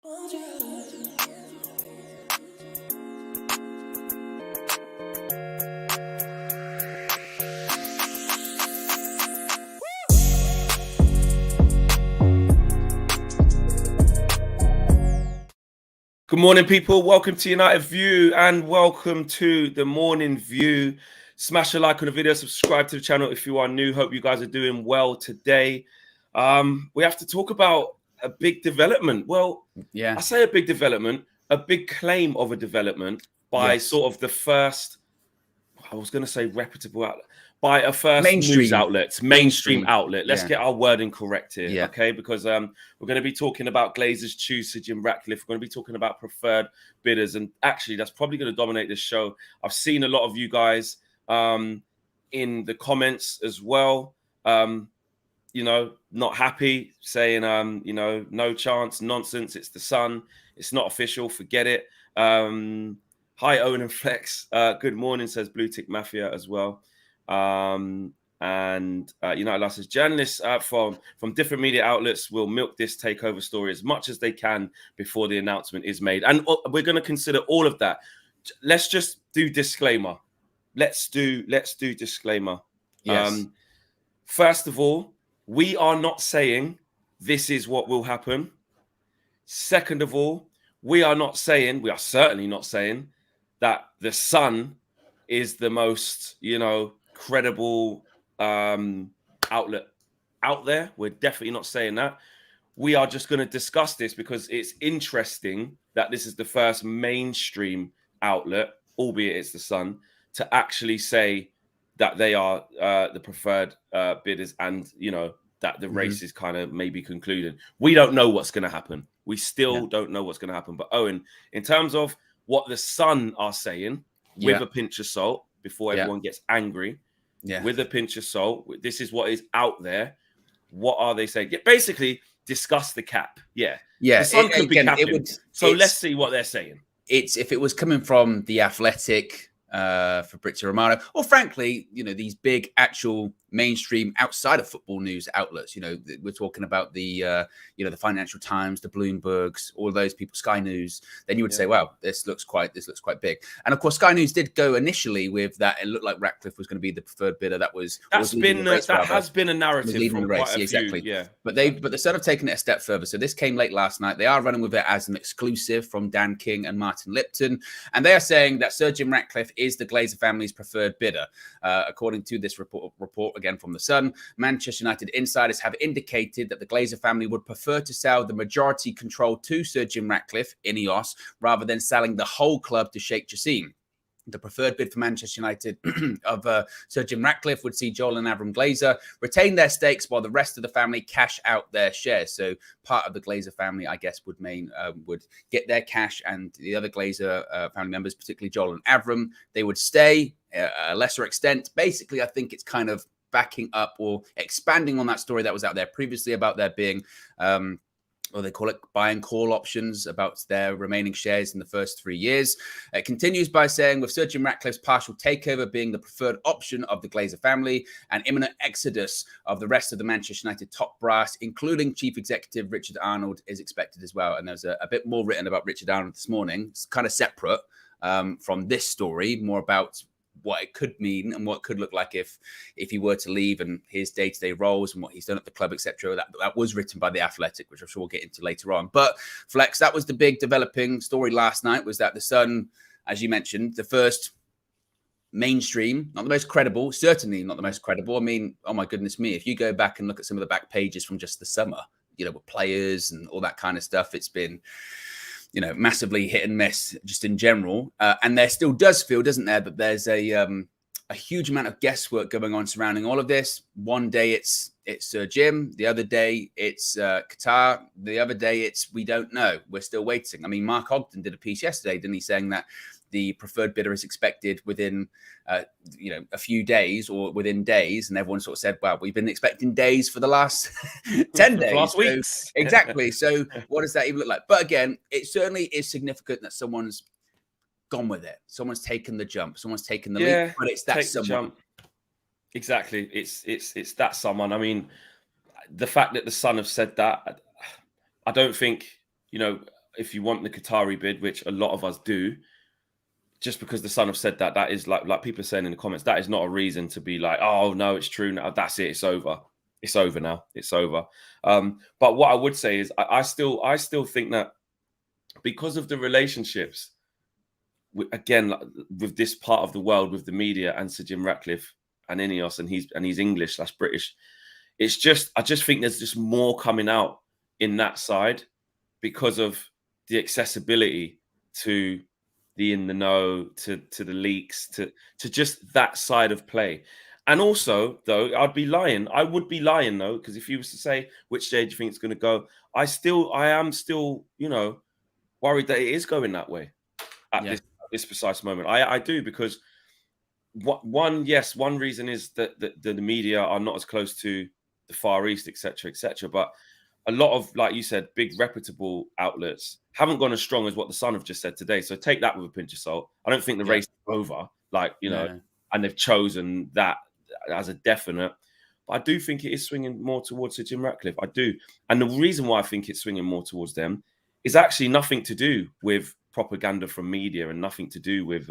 Good morning, people. Welcome to United View and welcome to the Morning View. Smash a like on the video, subscribe to the channel if you are new. Hope you guys are doing well today. We have to talk about a big development. Well, I say a big development, a big claim of a development by sort of the first, I was going to say reputable outlet, by a first news outlet, mainstream outlet. Let's get our wording correct here, okay? Because we're going to be talking about Glazers choosage in Ratcliffe. We're going to be talking about preferred bidders, and actually, that's probably going to dominate this show. I've seen a lot of you guys in the comments as well. You know, not happy, saying, you know, no chance, nonsense. It's the Sun. It's not official. Forget it. Hi, Owen and Flex. Good morning, says Blue Tick Mafia as well. United Law says journalists from different media outlets will milk this takeover story as much as they can before the announcement is made. And we're going to consider all of that. Let's just do disclaimer. Let's do disclaimer. Yes. First of all, we are not saying this is what will happen. Second of all, we are certainly not saying that the Sun is the most, you know, credible outlet out there. We're definitely not saying that. We are just going to discuss this because it's interesting that this is the first mainstream outlet, albeit it's the Sun, to actually say that they are the preferred bidders, and you know that the race is kind of maybe concluded. We don't know what's going to happen. We still don't know what's going to happen. But Owen, in terms of what the Sun are saying, with a pinch of salt, before everyone gets angry, with a pinch of salt, this is what is out there. What are they saying? Basically, discuss the cap. The Sun could be capping. Let's see what they're saying. It's if it was coming from the Athletic, Fabrizio Romano, or frankly, you know, these big actual mainstream outside of football news outlets. You know, we're talking about the the Financial Times, the Bloombergs, all those people, Sky News. Then you would say, well, this looks quite big. And of course, Sky News did go initially with that. It looked like Ratcliffe was going to be the preferred bidder. That has been a narrative from quite a exactly. few, But the Sun have taken it a step further. So this came late last night. They are running with it as an exclusive from Dan King and Martin Lipton, and they are saying that Sir Jim Ratcliffe is the Glazer family's preferred bidder, according to this report again from the Sun. Manchester United insiders have indicated that the Glazer family would prefer to sell the majority control to Sir Jim Ratcliffe, INEOS, rather than selling the whole club to Sheikh Jassim. The preferred bid for Manchester United of Sir Jim Ratcliffe would see Joel and Avram Glazer retain their stakes while the rest of the family cash out their shares. So part of the Glazer family, I guess, would get their cash, and the other Glazer family members, particularly Joel and Avram, they would stay a lesser extent. Basically, I think it's kind of backing up or expanding on that story that was out there previously about there being or they call it buy and call options about their remaining shares in the first 3 years. It continues by saying, with Sir Jim Ratcliffe's partial takeover being the preferred option of the Glazer family, an imminent exodus of the rest of the Manchester United top brass, including Chief Executive Richard Arnold, is expected as well. And there's a bit more written about Richard Arnold this morning. It's kind of separate from this story, more about what it could mean and what it could look like if he were to leave, and his day-to-day roles and what he's done at the club, etc. That was written by The Athletic, which I'm sure we'll get into later on. But Flex, that was the big developing story last night, was that the Sun, as you mentioned, the first mainstream, not the most credible, certainly not the most credible. I mean, oh my goodness me, if you go back and look at some of the back pages from just the summer, you know, with players and all that kind of stuff, it's been, you know, massively hit and miss just in general. And there still does feel, doesn't there, that there's a huge amount of guesswork going on surrounding all of this. One day it's Sir Jim, the other day it's Qatar, the other day it's we don't know. We're still waiting. I mean, Mark Ogden did a piece yesterday, didn't he, saying that the preferred bidder is expected within, a few days or within days. And everyone sort of said, well, we've been expecting days for the last 10 days. Last weeks. Exactly. So what does that even look like? But again, it certainly is significant that someone's gone with it. Someone's taken the jump. Someone's taken the leap. But it's that someone. Exactly. It's that someone. I mean, the fact that the Sun have said that, I don't think, if you want the Qatari bid, which a lot of us do, just because the Sun have said that, that is like people are saying in the comments, that is not a reason to be like, oh no, it's true now. That's it. It's over. It's over now. It's over. But what I would say is, I still think that because of the relationships, again, with this part of the world, with the media and Sir Jim Ratcliffe and INEOS, and he's English/British. It's just, I just think there's just more coming out in that side because of the accessibility to the in the know, to the leaks, to just that side of play. And also, though, I would be lying though, because if you was to say which day do you think it's going to go, I am still, worried that it is going that way at this precise moment. I do, because one reason is that the media are not as close to the Far East, etc., but a lot of, like you said, big reputable outlets haven't gone as strong as what the Sun have just said today. So take that with a pinch of salt. I don't think the race is over, and they've chosen that as a definite. But I do think it is swinging more towards Sir Jim Ratcliffe. I do. And the reason why I think it's swinging more towards them is actually nothing to do with propaganda from media and nothing to do with,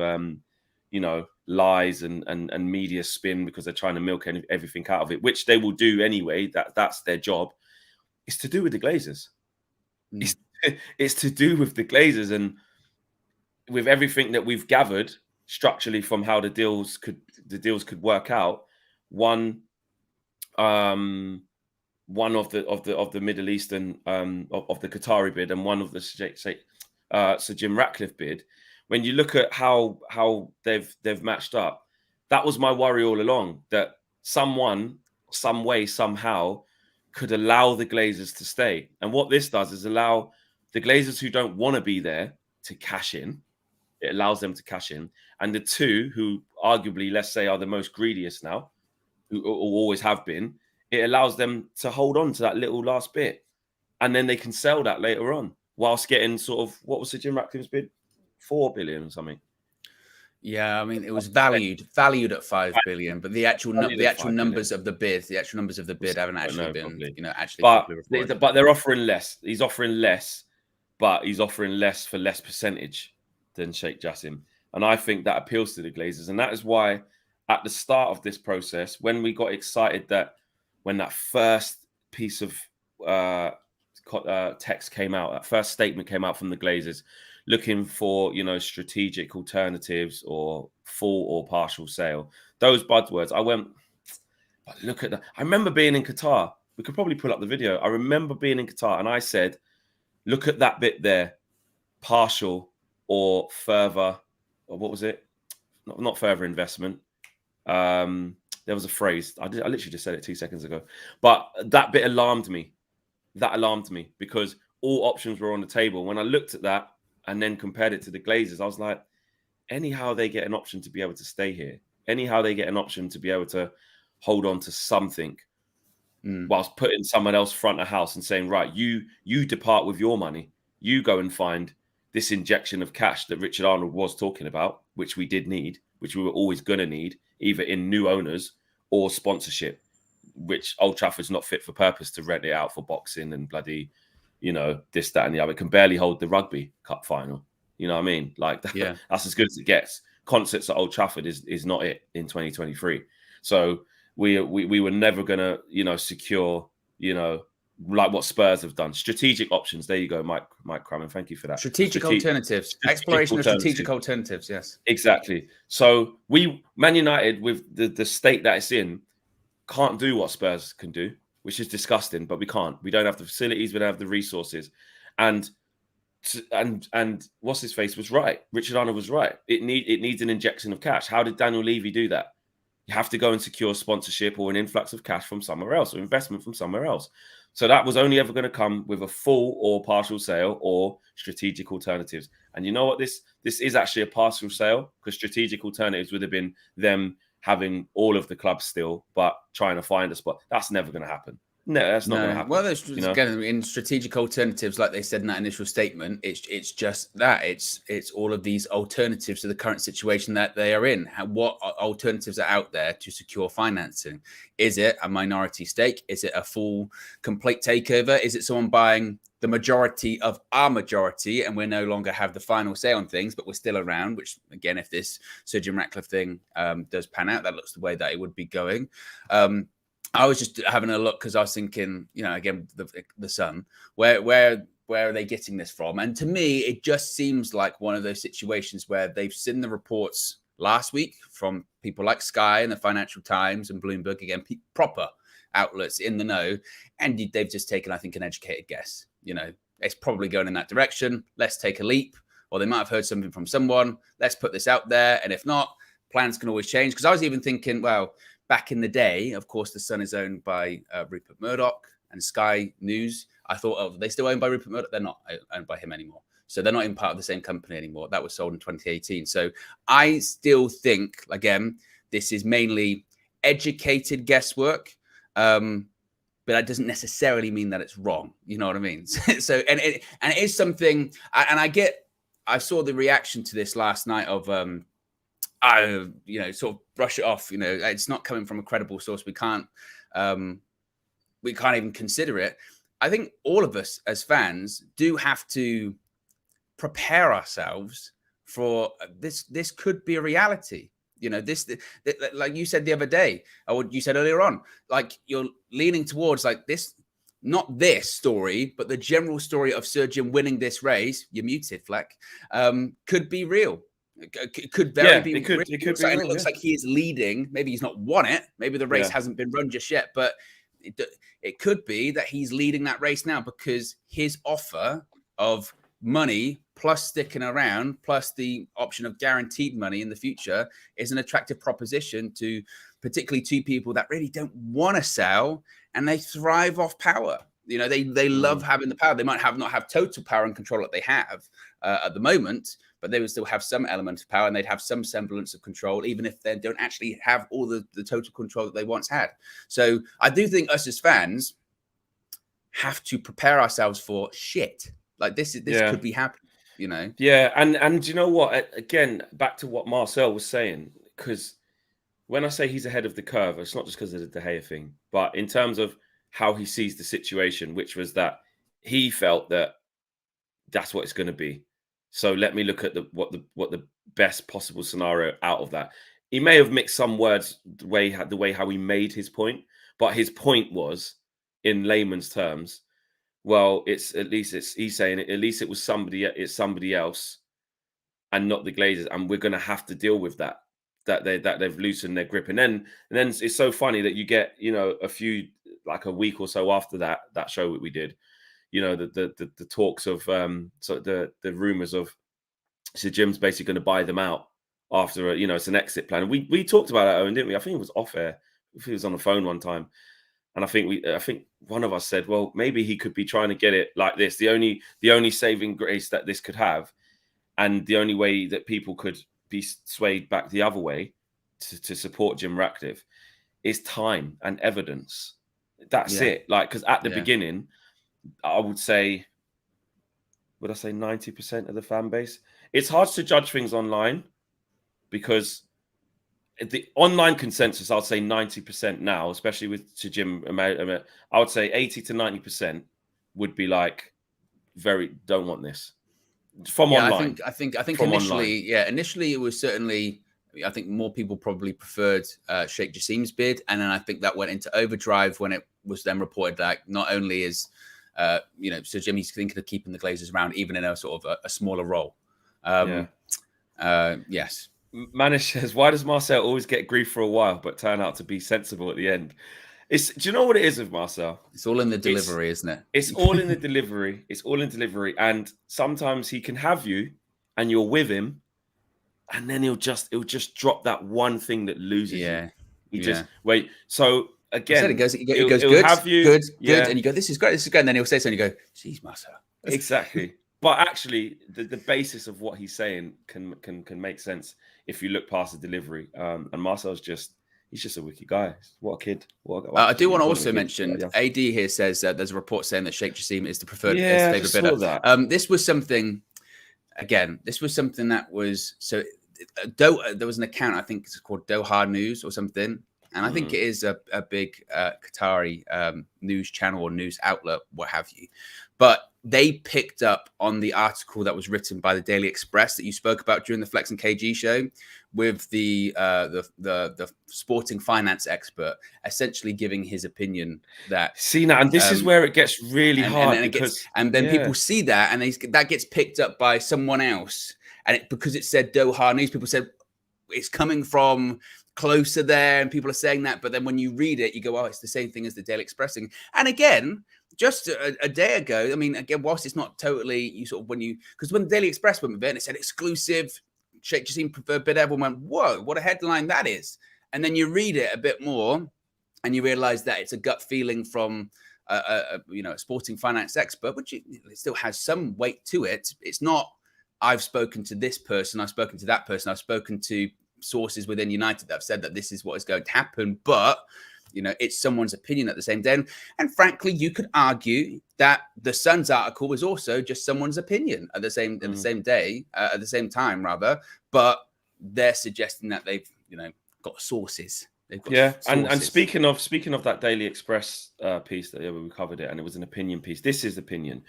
lies and media spin, because they're trying to milk everything out of it, which they will do anyway. That's their job. It's to do with the Glazers. It's to do with the Glazers, and with everything that we've gathered structurally from how the deals could work out. One of the Middle Eastern of the Qatari bid, and one of the Sir Jim Ratcliffe bid. When you look at how they've matched up, that was my worry all along, that someone, some way, somehow could allow the Glazers to stay. And what this does is allow the Glazers who don't want to be there to cash in. It allows them to cash in. And the two who arguably, let's say, are the most greediest now, who always have been, it allows them to hold on to that little last bit. And then they can sell that later on, whilst getting sort of, what was Sir Jim Ratcliffe's bid? 4 billion or something. Yeah, I mean, it was valued at 5 billion, but the actual numbers of the bid, haven't actually been, But they're offering less. He's offering less, but he's offering less for less percentage than Sheikh Jassim. And I think that appeals to the Glazers. And that is why at the start of this process, when we got excited when that first piece of text came out, that first statement came out from the Glazers, looking for, strategic alternatives or full or partial sale, those buzzwords, I went, but look at that. I remember being in Qatar. We could probably pull up the video. I remember being in Qatar, and I said, look at that bit there, partial or further, or what was it? Not further investment. There was a phrase. I literally just said it 2 seconds ago. But that bit alarmed me. Because all options were on the table. When I looked at that and then compared it to the Glazers, I was like, anyhow they get an option to be able to stay here, anyhow they get an option to be able to hold on to something, whilst putting someone else front of house and saying, right, you depart with your money, you go and find this injection of cash that Richard Arnold was talking about, which we did need, which we were always going to need, either in new owners or sponsorship, which Old Trafford's not fit for purpose to rent it out for boxing and bloody, this, that, and the other. It can barely hold the rugby cup final. You know what I mean? Like, that's as good as it gets. Concerts at Old Trafford is not it in 2023. So we were never gonna, secure, like what Spurs have done. Strategic options. There you go, Mike Crammon. Thank you for that. Strategic alternatives. Exploration of strategic alternatives. Yes, exactly. So Man United, with the state that it's in, can't do what Spurs can do, which is disgusting, but we can't. We don't have the facilities, we don't have the resources. And what's his face was right. Richard Arnold was right. It needs an injection of cash. How did Daniel Levy do that? You have to go and secure sponsorship or an influx of cash from somewhere else, or investment from somewhere else. So that was only ever going to come with a full or partial sale or strategic alternatives. And you know what? This is actually a partial sale, because strategic alternatives would have been them having all of the clubs still, but trying to find a spot. That's never going to happen. No, that's not going to happen. Well, there's again, in strategic alternatives, like they said in that initial statement, it's just that it's all of these alternatives to the current situation that they are in. What alternatives are out there to secure financing? Is it a minority stake? Is it a full, complete takeover? Is it someone buying the majority of our majority, and we no longer have the final say on things, but we're still around, which again, if this Sir Jim Ratcliffe thing does pan out, that looks the way that it would be going. I was just having a look because I was thinking, you know, again, the Sun, where are they getting this from? And to me, it just seems like one of those situations where they've seen the reports last week from people like Sky and the Financial Times and Bloomberg, again, proper outlets in the know, and they've just taken, I think, an educated guess. You know, it's probably going in that direction. Let's take a leap. Or they might have heard something from someone. Let's put this out there. And if not, plans can always change. Because I was even thinking, well, back in the day, of course, the Sun is owned by Rupert Murdoch and Sky News. I thought, oh, are they still owned by Rupert Murdoch? They're not owned by him anymore. So they're not even part of the same company anymore. That was sold in 2018. So I still think, again, this is mainly educated guesswork. But that doesn't necessarily mean that it's wrong. You know what I mean? So, and it is something, and I saw the reaction to this last night of, you know, sort of brush it off. You know, it's not coming from a credible source. We can't even consider it. I think all of us as fans do have to prepare ourselves for this. This could be a reality. You know, this, like you said the other day, or you said earlier on, like you're leaning towards like this, not this story, but the general story of Sir Jim winning this race. You're muted, Fleck. Could be real. It could very be. It could be real. It looks like he is leading. Maybe he's not won it. Maybe the race hasn't been run just yet, but it could be that he's leading that race now because his offer of money plus sticking around plus the option of guaranteed money in the future is an attractive proposition to particularly to people that really don't want to sell and they thrive off power. You know, they love having the power. They might not have total power and control that they have at the moment, but they would still have some element of power and they'd have some semblance of control, even if they don't actually have all the total control that they once had. So I do think us as fans have to prepare ourselves for shit. Like this could be happening, you know? Yeah. And you know what? Again, back to what Marcel was saying, because when I say he's ahead of the curve, it's not just because of the De Gea thing, but in terms of how he sees the situation, which was that he felt that that's what it's going to be. So let me look at what the best possible scenario out of that. He may have mixed some words the way how he made his point, but his point was, in layman's terms, well, he's saying at least it was somebody else and not the Glazers, and we're going to have to deal with that they've loosened their grip. And then it's so funny that you get, you know, a week or so after that show that we did, you know, the talks of so the rumors of Sir Jim's basically going to buy them out after you know, it's an exit plan. And we talked about that, Owen, didn't we? I think it was off air. I think it was on the phone one time. And I think one of us said, well, maybe he could be trying to get it like this. The only saving grace that this could have, and the only way that people could be swayed back the other way to support Jim Ratcliffe is time and evidence. That's it. Like, because at the beginning, I would say 90% of the fan base? It's hard to judge things online because the online consensus, I'd say 90% now, especially with Sir Jim, I would say 80 to 90% would be like, don't want this from online. I think initially it was certainly, I think more people probably preferred Sheikh Jassim's bid. And then I think that went into overdrive when it was then reported that not only is, you know, Sir Jim, he's thinking of keeping the Glazers around, even in a sort of a smaller role. Yes. Manish says, why does Marcel always get grief for a while, but turn out to be sensible at the end? Do you know what it is with Marcel? It's all in the delivery, isn't it? It's all in the delivery. It's all in delivery. And sometimes he can have you and you're with him, and then he'll just drop that one thing that loses you. He just wait. So again, it goes good, have you, good, and you go, this is great, and then he'll say something, and you go, geez, Marcel. Exactly. But actually, the basis of what he's saying can make sense if you look past the delivery. And Marcel's he's just a wicked guy. What a kid. I do want to also mention, AD here says there's a report saying that Sheikh Jassim is the preferred favourite bidder. This was something that was, so there was an account, I think it's called Doha News or something, And I think it is a big Qatari news channel or news outlet, what have you. But they picked up on the article that was written by the Daily Express that you spoke about during the Flex and KG show, with the sporting finance expert essentially giving his opinion that. See now, and this is where it gets really hard, because then people see that, and that gets picked up by someone else, and because it said Doha News, people said it's coming from closer there, and people are saying that. But then when you read it, you go, oh, it's the same thing as the Daily Express thing. And again, just a day ago, I mean, again, whilst it's not totally, you sort of, because when the Daily Express went with it and it said exclusive, Sheikh Jassim preferred bid, everyone went, whoa, what a headline that is. And then you read it a bit more and you realize that it's a gut feeling from a sporting finance expert, which it still has some weight to it. It's not, I've spoken to this person, I've spoken to that person, I've spoken to sources within United that have said that this is what is going to happen, but it's someone's opinion at the same day. And frankly, you could argue that the Sun's article was also just someone's opinion at the same time, rather. But they're suggesting that they've got sources. They've got sources. And speaking of that Daily Express piece that we covered it, and it was an opinion piece. This is opinion.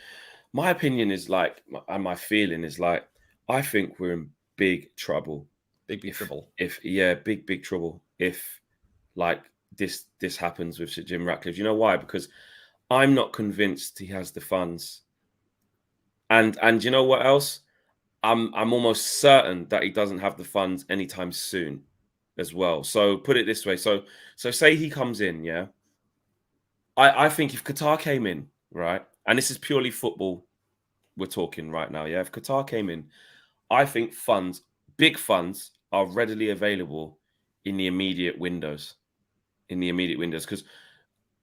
My opinion is and my feeling is I think we're in big trouble. Big trouble. Big trouble. If this happens with Sir Jim Ratcliffe. You know why? Because I'm not convinced he has the funds. And you know what else? I'm almost certain that he doesn't have the funds anytime soon as well. So put it this way. So say he comes in, yeah. I think if Qatar came in, right, and this is purely football we're talking right now, yeah. If Qatar came in, I think big funds are readily available in the immediate windows. Because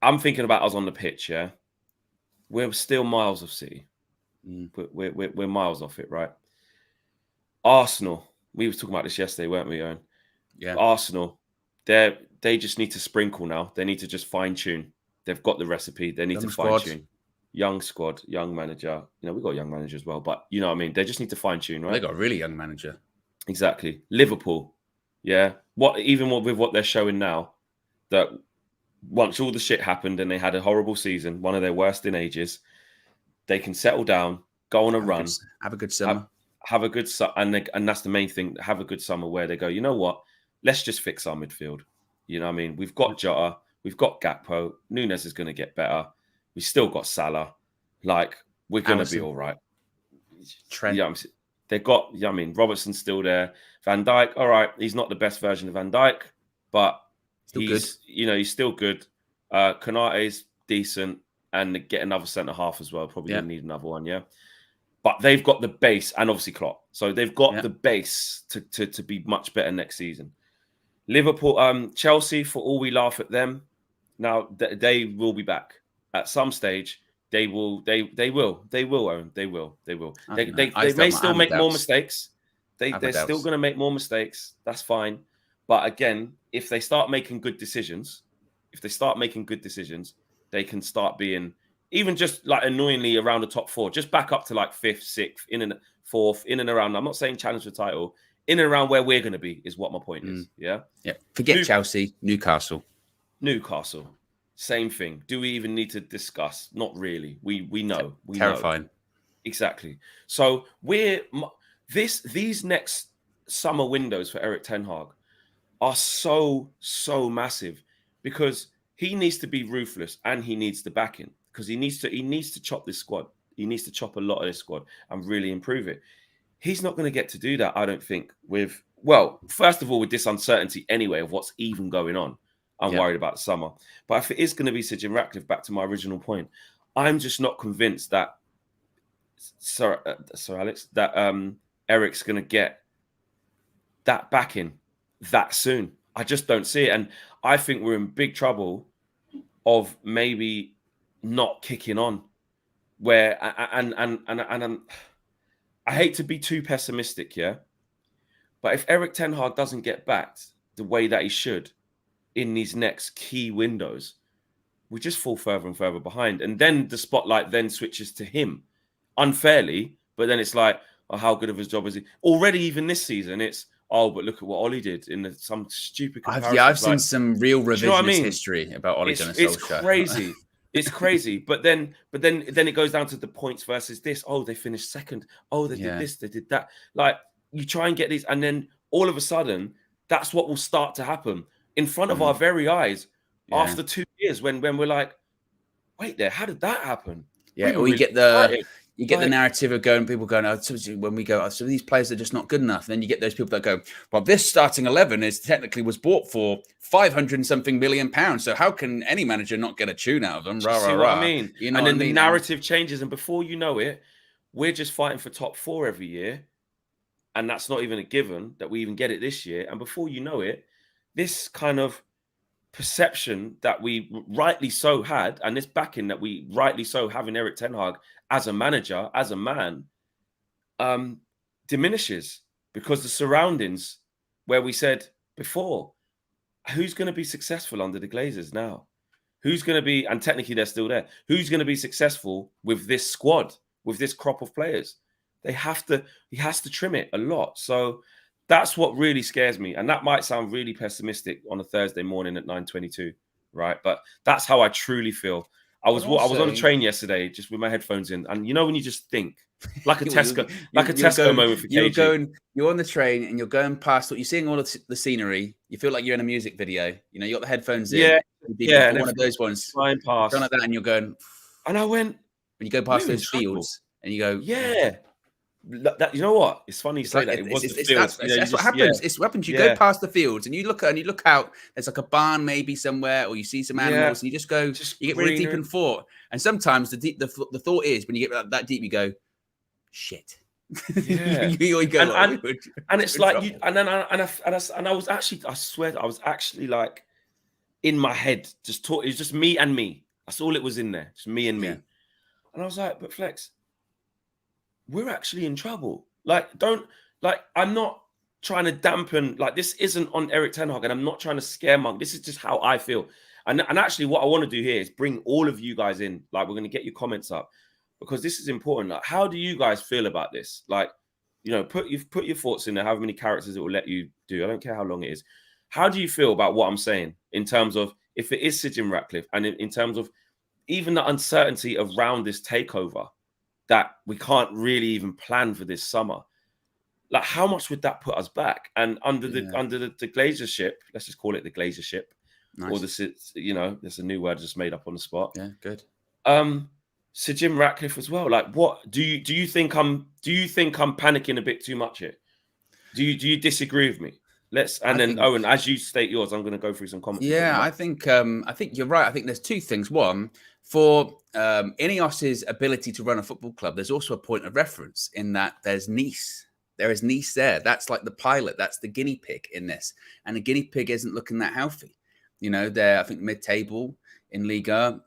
I'm thinking about us on the pitch, yeah. We're still miles off City. We're miles off it, right? Arsenal, we were talking about this yesterday, weren't we, Owen? Yeah. Arsenal, they just need to sprinkle now. They need to just fine-tune. They've got the recipe. They need to fine-tune. Young squad, young manager. We've got a young manager as well, but you know what I mean? They just need to fine-tune, right? They got a really young manager. Exactly. Liverpool, yeah. With what they're showing now, that once all the shit happened and they had a horrible season, one of their worst in ages, they can settle down, go on a run, have a good summer, have a good summer, and that's the main thing. Have a good summer where they go, you know what? Let's just fix our midfield. You know what I mean? We've got Jota, we've got Gakpo. Nunes is going to get better. We still got Salah. We're going to be all right. Trent. Yeah, they got. I mean, Robertson's still there. Van Dijk, all right. He's not the best version of Van Dijk, but he's good. He's still good. Konate's decent, and get another centre half as well. Probably gonna need another one, yeah. But they've got the base, and obviously Klopp. So they've got the base to be much better next season. Liverpool, Chelsea, for all we laugh at them, now they will be back at some stage. They will, Owen. They will. They may still make more mistakes. They're still going to make more mistakes. That's fine. But again, if they start making good decisions, they can start being even just annoyingly around the top four, just back up to fifth, sixth, in and fourth, in and around. I'm not saying challenge for the title, in and around where we're going to be is what my point is. Yeah. Forget Chelsea, Newcastle, same thing. Do we even need to discuss? Not really. We know. Terrifying. Know. Exactly. So these next summer windows for Erik ten Hag are so massive, because he needs to be ruthless and he needs the backing, because he needs to chop this squad. He needs to chop a lot of this squad and really improve it. He's not going to get to do that, I don't think, first of all, with this uncertainty anyway of what's even going on. I'm worried about the summer. But if it is going to be Sir Jim Ratcliffe, back to my original point, I'm just not convinced that Sir Alex, that Eric's going to get that backing that soon. I just don't see it. And I think we're in big trouble of maybe not kicking on. Where I hate to be too pessimistic, yeah. But if Erik ten Hag doesn't get backed the way that he should in these next key windows, we just fall further and further behind. And then the spotlight then switches to him unfairly. But then it's how good of his job is he? Already, even this season, it's, oh, but look at what Ollie did in some stupid comparison. I've seen some real revisionist you know what I mean? history about Ollie Gunnar It's Solskjaer. crazy. It's crazy. But then it goes down to the points versus this. Oh, they finished second. Oh, they did this, they did that. Like, you try and get these, and then all of a sudden, that's what will start to happen in front of our very eyes after 2 years when we're like, wait there, how did that happen? Yeah, or you get the narrative of people going, oh, when we go, oh, so these players are just not good enough. And then you get those people that go, well, this starting 11 was bought for 500 and something million pounds. So how can any manager not get a tune out of them? See what I mean? You know, and then the narrative changes, and before you know it, we're just fighting for top 4 every year. And that's not even a given that we even get it this year. And before you know it, this kind of perception that we rightly so had, and this backing that we rightly so have in Erik ten Hag as a manager, as a man, diminishes because the surroundings where we said before, who's going to be successful under the Glazers now? Who's going to be, and technically they're still there, who's going to be successful with this squad, with this crop of players? He has to trim it a lot. So that's what really scares me. And that might sound really pessimistic on a Thursday morning at 9:22, right? But that's how I truly feel. I was on a train yesterday, just with my headphones in, and you know when you just think, like a Tesco, moment for KG. You're on the train and you're going past, you're seeing all of the scenery. You feel like you're in a music video. You know, you got the headphones in. Yeah, one of those ones. Flying past, like that, and you're going. And I went when you go past those fields, and you go, yeah. That, you know what? It's funny you say that. It was the fields. That's what happens. It's what happens. You go past the fields and you look out. There's like a barn maybe somewhere, or you see some animals, and you just go. You get really deep in thought. And sometimes the thought is when you get that deep, you go, shit. Yeah. you go, and it's like you. And then I was actually, I swear, I was actually like in my head, just talk. It was just me and me. That's all it was in there. Just me and me. And I was like, but Flex, we're actually in trouble. I'm not trying to dampen, this isn't on Erik ten Hag, and I'm not trying to scaremong. This is just how I feel. And actually what I want to do here is bring all of you guys in. We're going to get your comments up because this is important. How do you guys feel about this? Put your thoughts in there, however many characters it will let you do. I don't care how long it is. How do you feel about what I'm saying in terms of if it is Sir Jim Ratcliffe and in terms of even the uncertainty around this takeover? That we can't really even plan for this summer. How much would that put us back? And under the Glazership, let's just call it the Glazership, or there's a new word just made up on the spot. Yeah, good. Sir Jim Ratcliffe as well. What do you think I'm panicking a bit too much here? Do you disagree with me? Owen, as you state yours, I'm going to go through some comments. Yeah, I think you're right. I think there's two things. One, for INEOS's ability to run a football club, there's also a point of reference in that there's Nice. There is Nice there. That's like the pilot. That's the guinea pig in this. And the guinea pig isn't looking that healthy. You know, they're, I think, mid-table in Liga.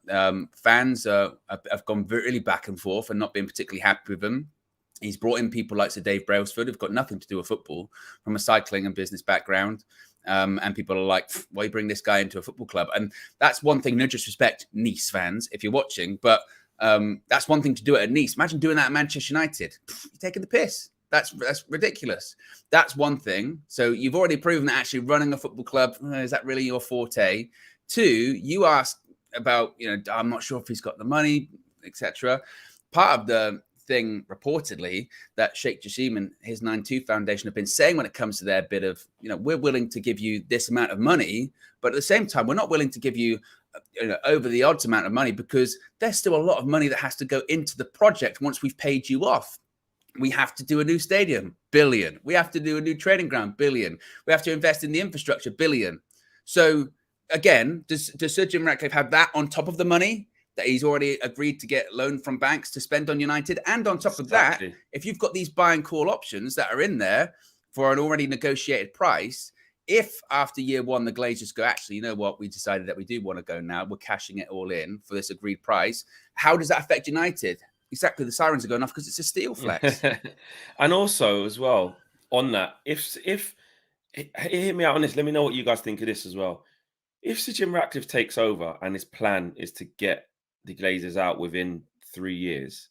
Fans have gone really back and forth and not been particularly happy with them. He's brought in people like Sir Dave Brailsford, who've got nothing to do with football, from a cycling and business background. And people are like, why you bring this guy into a football club? And that's one thing, no disrespect, Nice fans, if you're watching, but that's one thing to do it at Nice. Imagine doing that at Manchester United. You're taking the piss. That's ridiculous. That's one thing. So you've already proven that actually running a football club, is that really your forte? Two, you asked about, I'm not sure if he's got the money, etc. Part of the thing reportedly that Sheikh Jassim and his 9-2 Foundation have been saying when it comes to their bit of, we're willing to give you this amount of money, but at the same time, we're not willing to give you over the odds amount of money because there's still a lot of money that has to go into the project once we've paid you off. We have to do a new stadium, billion. We have to do a new training ground, billion. We have to invest in the infrastructure, billion. So again, does Sir Jim Ratcliffe have that on top of the money that he's already agreed to get loaned from banks to spend on United? And on top of that, if you've got these buy and call options that are in there for an already negotiated price, if after year one, the Glazers go, actually, you know what, we decided that we do want to go now, we're cashing it all in for this agreed price, how does that affect United? Exactly, the sirens are going off because it's a steal Flex. And also, as well, on that, if hear me out on this, let me know what you guys think of this as well. If Sir Jim Ratcliffe takes over and his plan is to get the Glazers out within 3 years,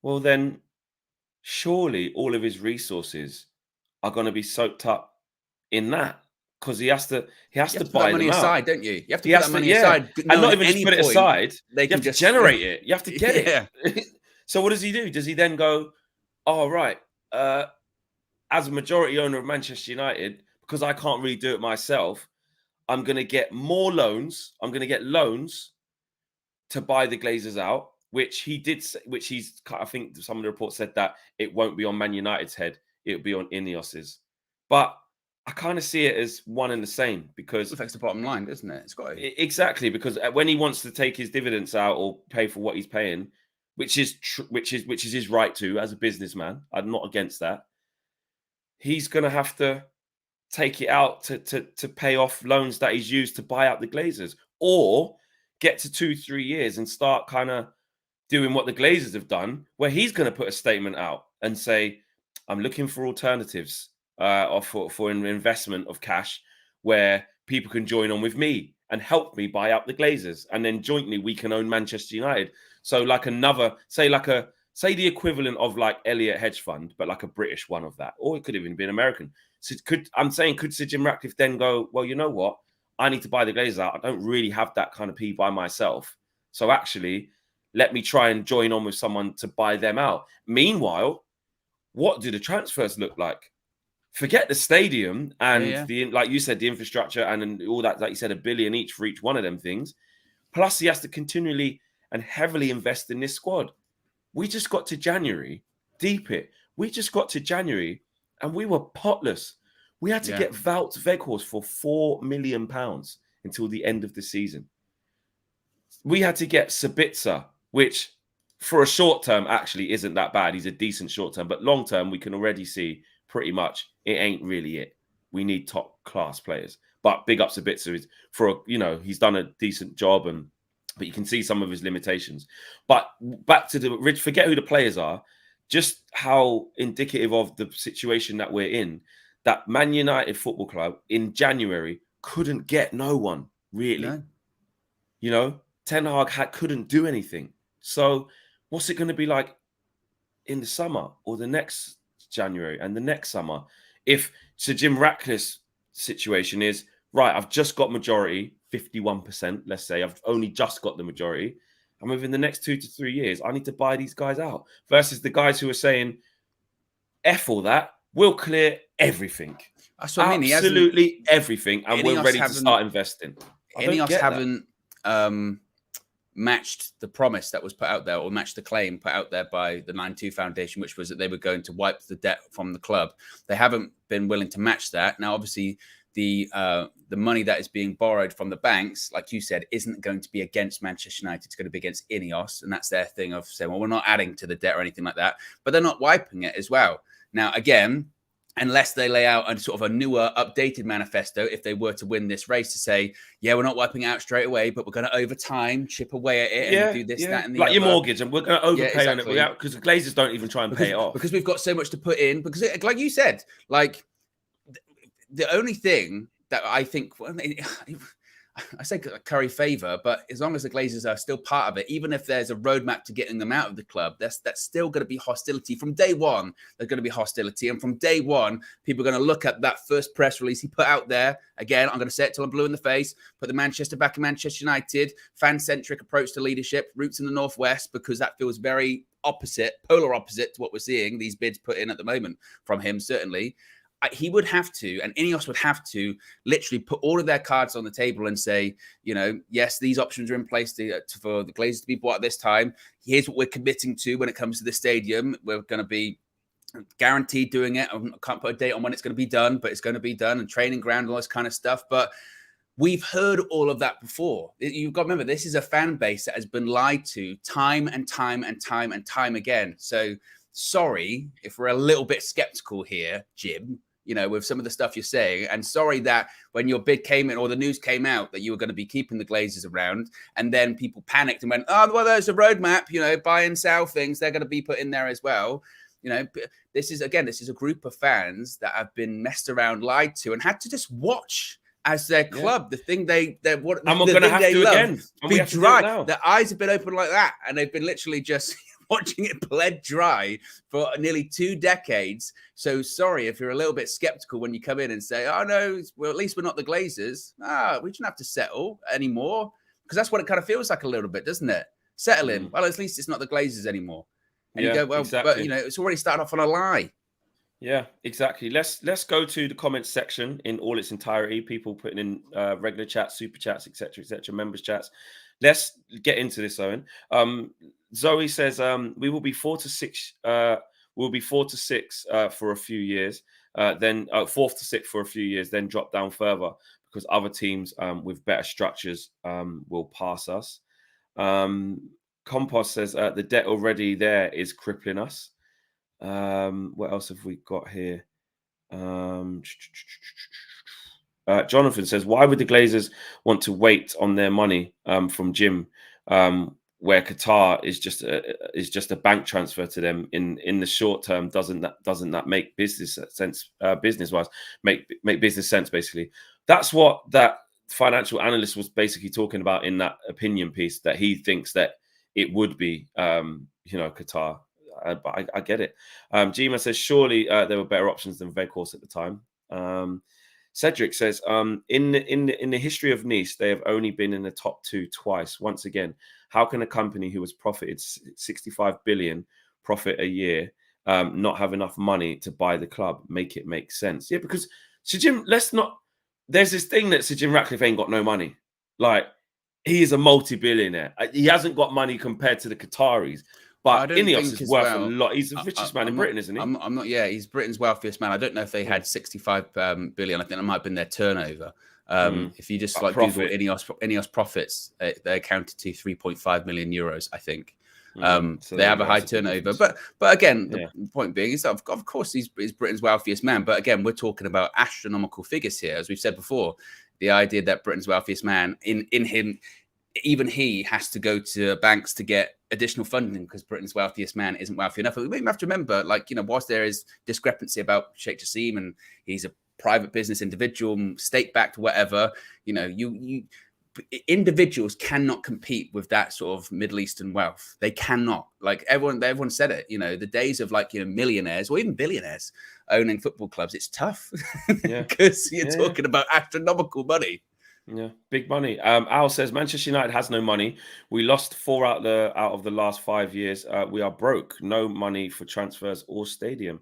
well then surely all of his resources are going to be soaked up in that because he has to You have to put buy that money them out. aside, don't you? You have to He put has that to, money aside, and not knowing even at just any put it point aside. they You can have to just generate it. You have to get Yeah. it. So what does he do? Does he then go, "Oh, right, as a majority owner of Manchester United, because I can't really do it myself, I'm going to get more loans. I'm going to get loans to buy the Glazers out," which he did, which I think some of the reports said that it won't be on Man United's head, it'll be on INEOS's. But I kind of see it as one and the same because It affects the bottom line, doesn't it? It's got to. Exactly, because when he wants to take his dividends out or pay for what he's paying, which is his right to as a businessman, I'm not against that. He's going to have to take it out to pay off loans that he's used to buy out the Glazers, or get to 2-3 years and start kind of doing what the Glazers have done, where he's going to put a statement out and say, "I'm looking for alternatives for an investment of cash where people can join on with me and help me buy out the Glazers, and then jointly we can own Manchester United." So like another, say the equivalent of like Elliott Hedge Fund, but like a British one of that, or it could even be an American. So could Sir Jim Ratcliffe then go, "Well, you know what? I need to buy the Glazers out. I don't really have that kind of P by myself. So actually, let me try and join on with someone to buy them out." Meanwhile, what do the transfers look like? Forget the stadium and the, like you said, the infrastructure and all that, like you said, $1 billion each for each one of them things. Plus, he has to continually and heavily invest in this squad. We just got to January, deep it. We just got to January and we were potless. We had to get Wout Weghorst for £4 million until the end of the season. We had to get Sabitzer, which for a short term actually isn't that bad. He's a decent short term, but long term, we can already see pretty much it ain't really it. We need top class players. But big up Sabitzer he's done a decent job, but you can see some of his limitations. But back to forget who the players are, just how indicative of the situation that we're in, that Man United Football Club in January couldn't get no one, really. No. Ten Hag couldn't do anything. So what's it going to be like in the summer or the next January and the next summer? If Sir Jim Ratcliffe's situation is, right, I've just got majority, 51%, let's say, I've only just got the majority, and within the next 2 to 3 years, I need to buy these guys out, versus the guys who are saying, F all that, we'll clear everything. That's what I mean. Absolutely everything, and INEOS we're ready to start investing. INEOS haven't matched the promise that was put out there, or matched the claim put out there by the 9-2 Foundation, which was that they were going to wipe the debt from the club. They haven't been willing to match that. Now, obviously, the money that is being borrowed from the banks, like you said, isn't going to be against Manchester United. It's going to be against INEOS, and that's their thing of saying, well, we're not adding to the debt or anything like that, but they're not wiping it as well. Now, again, unless they lay out a sort of a newer, updated manifesto, if they were to win this race, to say, yeah, we're not wiping it out straight away, but we're going to, over time, chip away at it and do this, that, and the like other. your mortgage, and we're going to overpay on it because the Glazers don't even try and pay it off. Because we've got so much to put in. Because, like you said, like the only thing that I think, well, I say curry favor, but as long as the Glazers are still part of it, even if there's a roadmap to getting them out of the club, that's still going to be hostility. From day one, there's going to be hostility. And from day one, people are going to look at that first press release he put out there. Again, I'm going to say it till I'm blue in the face, put the Manchester back in Manchester United, fan-centric approach to leadership, roots in the Northwest, because that feels very polar opposite to what we're seeing, these bids put in at the moment from him, certainly. He would have to, and INEOS would have to, literally put all of their cards on the table and say, yes, these options are in place for the Glazers to be bought at this time. Here's what we're committing to when it comes to the stadium. We're going to be guaranteed doing it. I can't put a date on when it's going to be done, but it's going to be done, and training ground, all this kind of stuff. But we've heard all of that before. You've got to remember, this is a fan base that has been lied to time and time and time and time again. So sorry if we're a little bit skeptical here, Jim, with some of the stuff you're saying. And sorry that when your bid came in, or the news came out that you were going to be keeping the Glazers around, and then people panicked and went, oh, well, there's a roadmap, buy and sell things. They're going to be put in there as well. This is a group of fans that have been messed around, lied to, and had to just watch as their club, the thing they what, and we're going to have to again. Be dry. Their eyes have been open like that, and they've been literally just watching it bled dry for nearly 2 decades. So sorry if you're a little bit skeptical when you come in and say, oh, no, well, at least we're not the Glazers. We shouldn't have to settle anymore. Because that's what it kind of feels like a little bit, doesn't it? Settling. Well, at least it's not the Glazers anymore. And you go, well, exactly. but, you know, it's already started off on a lie. Yeah, exactly. Let's go to the comments section in all its entirety. People putting in regular chats, super chats, etc., members chats. Let's get into this, Owen. Zoe says we will be 4 to 6. We'll be 4 to 6 for a few years. Then 4th to 6th for a few years. Then drop down further because other teams with better structures will pass us. Compost says the debt already there is crippling us. What else have we got here? Jonathan says, why would the Glazers want to wait on their money from Jim, where Qatar is just a bank transfer to them in the short term? Doesn't that make business sense? Business wise, make business sense. Basically, that's what that financial analyst was basically talking about in that opinion piece. That he thinks that it would be, Qatar. But I get it. Gima says, surely there were better options than Veghorst at the time. Cedric says, in the history of Nice, they have only been in the top 2 twice. Once again, how can a company who has profited 65 billion profit a year not have enough money to buy the club? Make it make sense. Yeah, because Sir Jim, there's this thing that Sir Jim Ratcliffe ain't got no money. Like, he is a multi-billionaire. He hasn't got money compared to the Qataris. But INEOS is worth a lot. He's the richest man in Britain, isn't he? I'm not. Yeah, he's Britain's wealthiest man. I don't know if they had 65 billion. I think that might have been their turnover. If you just Google INEOS profits, they accounted to 3.5 million euros. I think so they have a high turnover. But again, the point being is that of course he's Britain's wealthiest man. But again, we're talking about astronomical figures here, as we've said before. The idea that Britain's wealthiest man in him. Even he has to go to banks to get additional funding because Britain's wealthiest man isn't wealthy enough. We have to remember, whilst there is discrepancy about Sheikh Jassim and he's a private business individual, state-backed, whatever, you individuals cannot compete with that sort of Middle Eastern wealth. They cannot. Everyone said it. The days of millionaires or even billionaires owning football clubs, it's tough because you're talking about astronomical money. Yeah, big money. Al says Manchester United has no money. We lost 4 out of the last 5 years. We are broke. No money for transfers or stadium.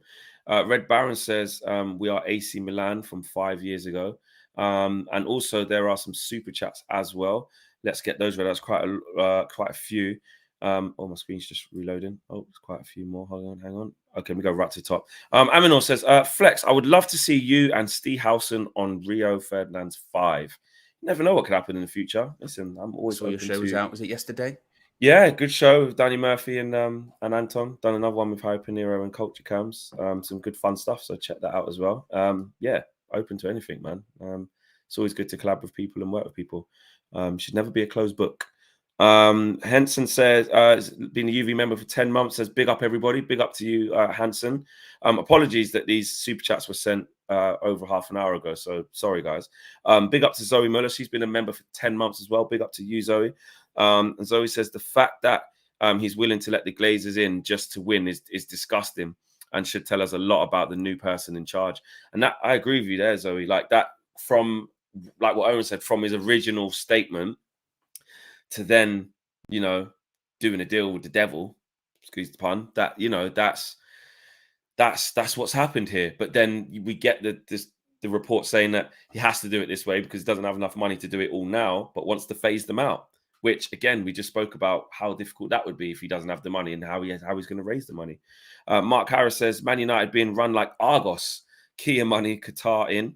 Red Baron says we are AC Milan from 5 years ago. And also there are some super chats as well. Let's get those read. That's quite a few. My screen's just reloading. Oh, there's quite a few more. Hang on. Okay, we go right to the top. Aminor says, Flex, I would love to see you and Steve Howson on Rio Ferdinand's 5. Never know what could happen in the future. Listen, I'm always open. Your show was out. Was it yesterday? Yeah, good show with Danny Murphy and Anton. Done another one with Harry Pinero and Culture Cams. Some good fun stuff. So check that out as well. Open to anything, man. It's always good to collab with people and work with people. Should never be a closed book. Henson says, has been a UV member for 10 months. Says, big up everybody. Big up to you, Hanson. Apologies that these super chats were sent over half an hour ago. So sorry, guys. Big up to Zoe Muller. She's been a member for 10 months as well. Big up to you, Zoe. And Zoe says, the fact that he's willing to let the Glazers in just to win is disgusting and should tell us a lot about the new person in charge. And that I agree with you there, Zoe. Like from what Owen said, from his original statement to then, doing a deal with the devil, excuse the pun, that, that's what's happened here. But then we get the report saying that he has to do it this way because he doesn't have enough money to do it all now, but wants to phase them out, which again, we just spoke about how difficult that would be if he doesn't have the money and how he's going to raise the money. Mark Harris says, Man United being run like Argos, Kia money, Qatar in.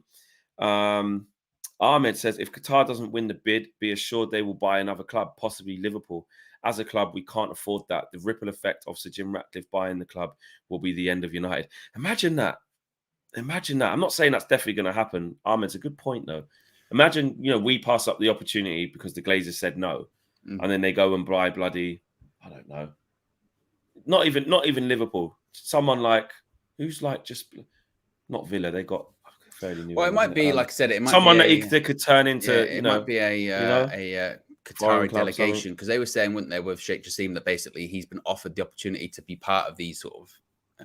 Ahmed says, if Qatar doesn't win the bid, be assured they will buy another club, possibly Liverpool. As a club, we can't afford that. The ripple effect of Sir Jim Ratcliffe buying the club will be the end of United. Imagine that. I'm not saying that's definitely going to happen. Ahmed's a good point, though. Imagine, we pass up the opportunity because the Glazers said no. And then they go and buy bloody, I don't know. Not even Liverpool. Someone who's just not Villa. They got fairly new. Well, it might be, like I said, it might someone be that they could turn into. It might be a Qatari delegation, because they were saying, weren't they, with Sheikh Jassim, that basically he's been offered the opportunity to be part of these sort of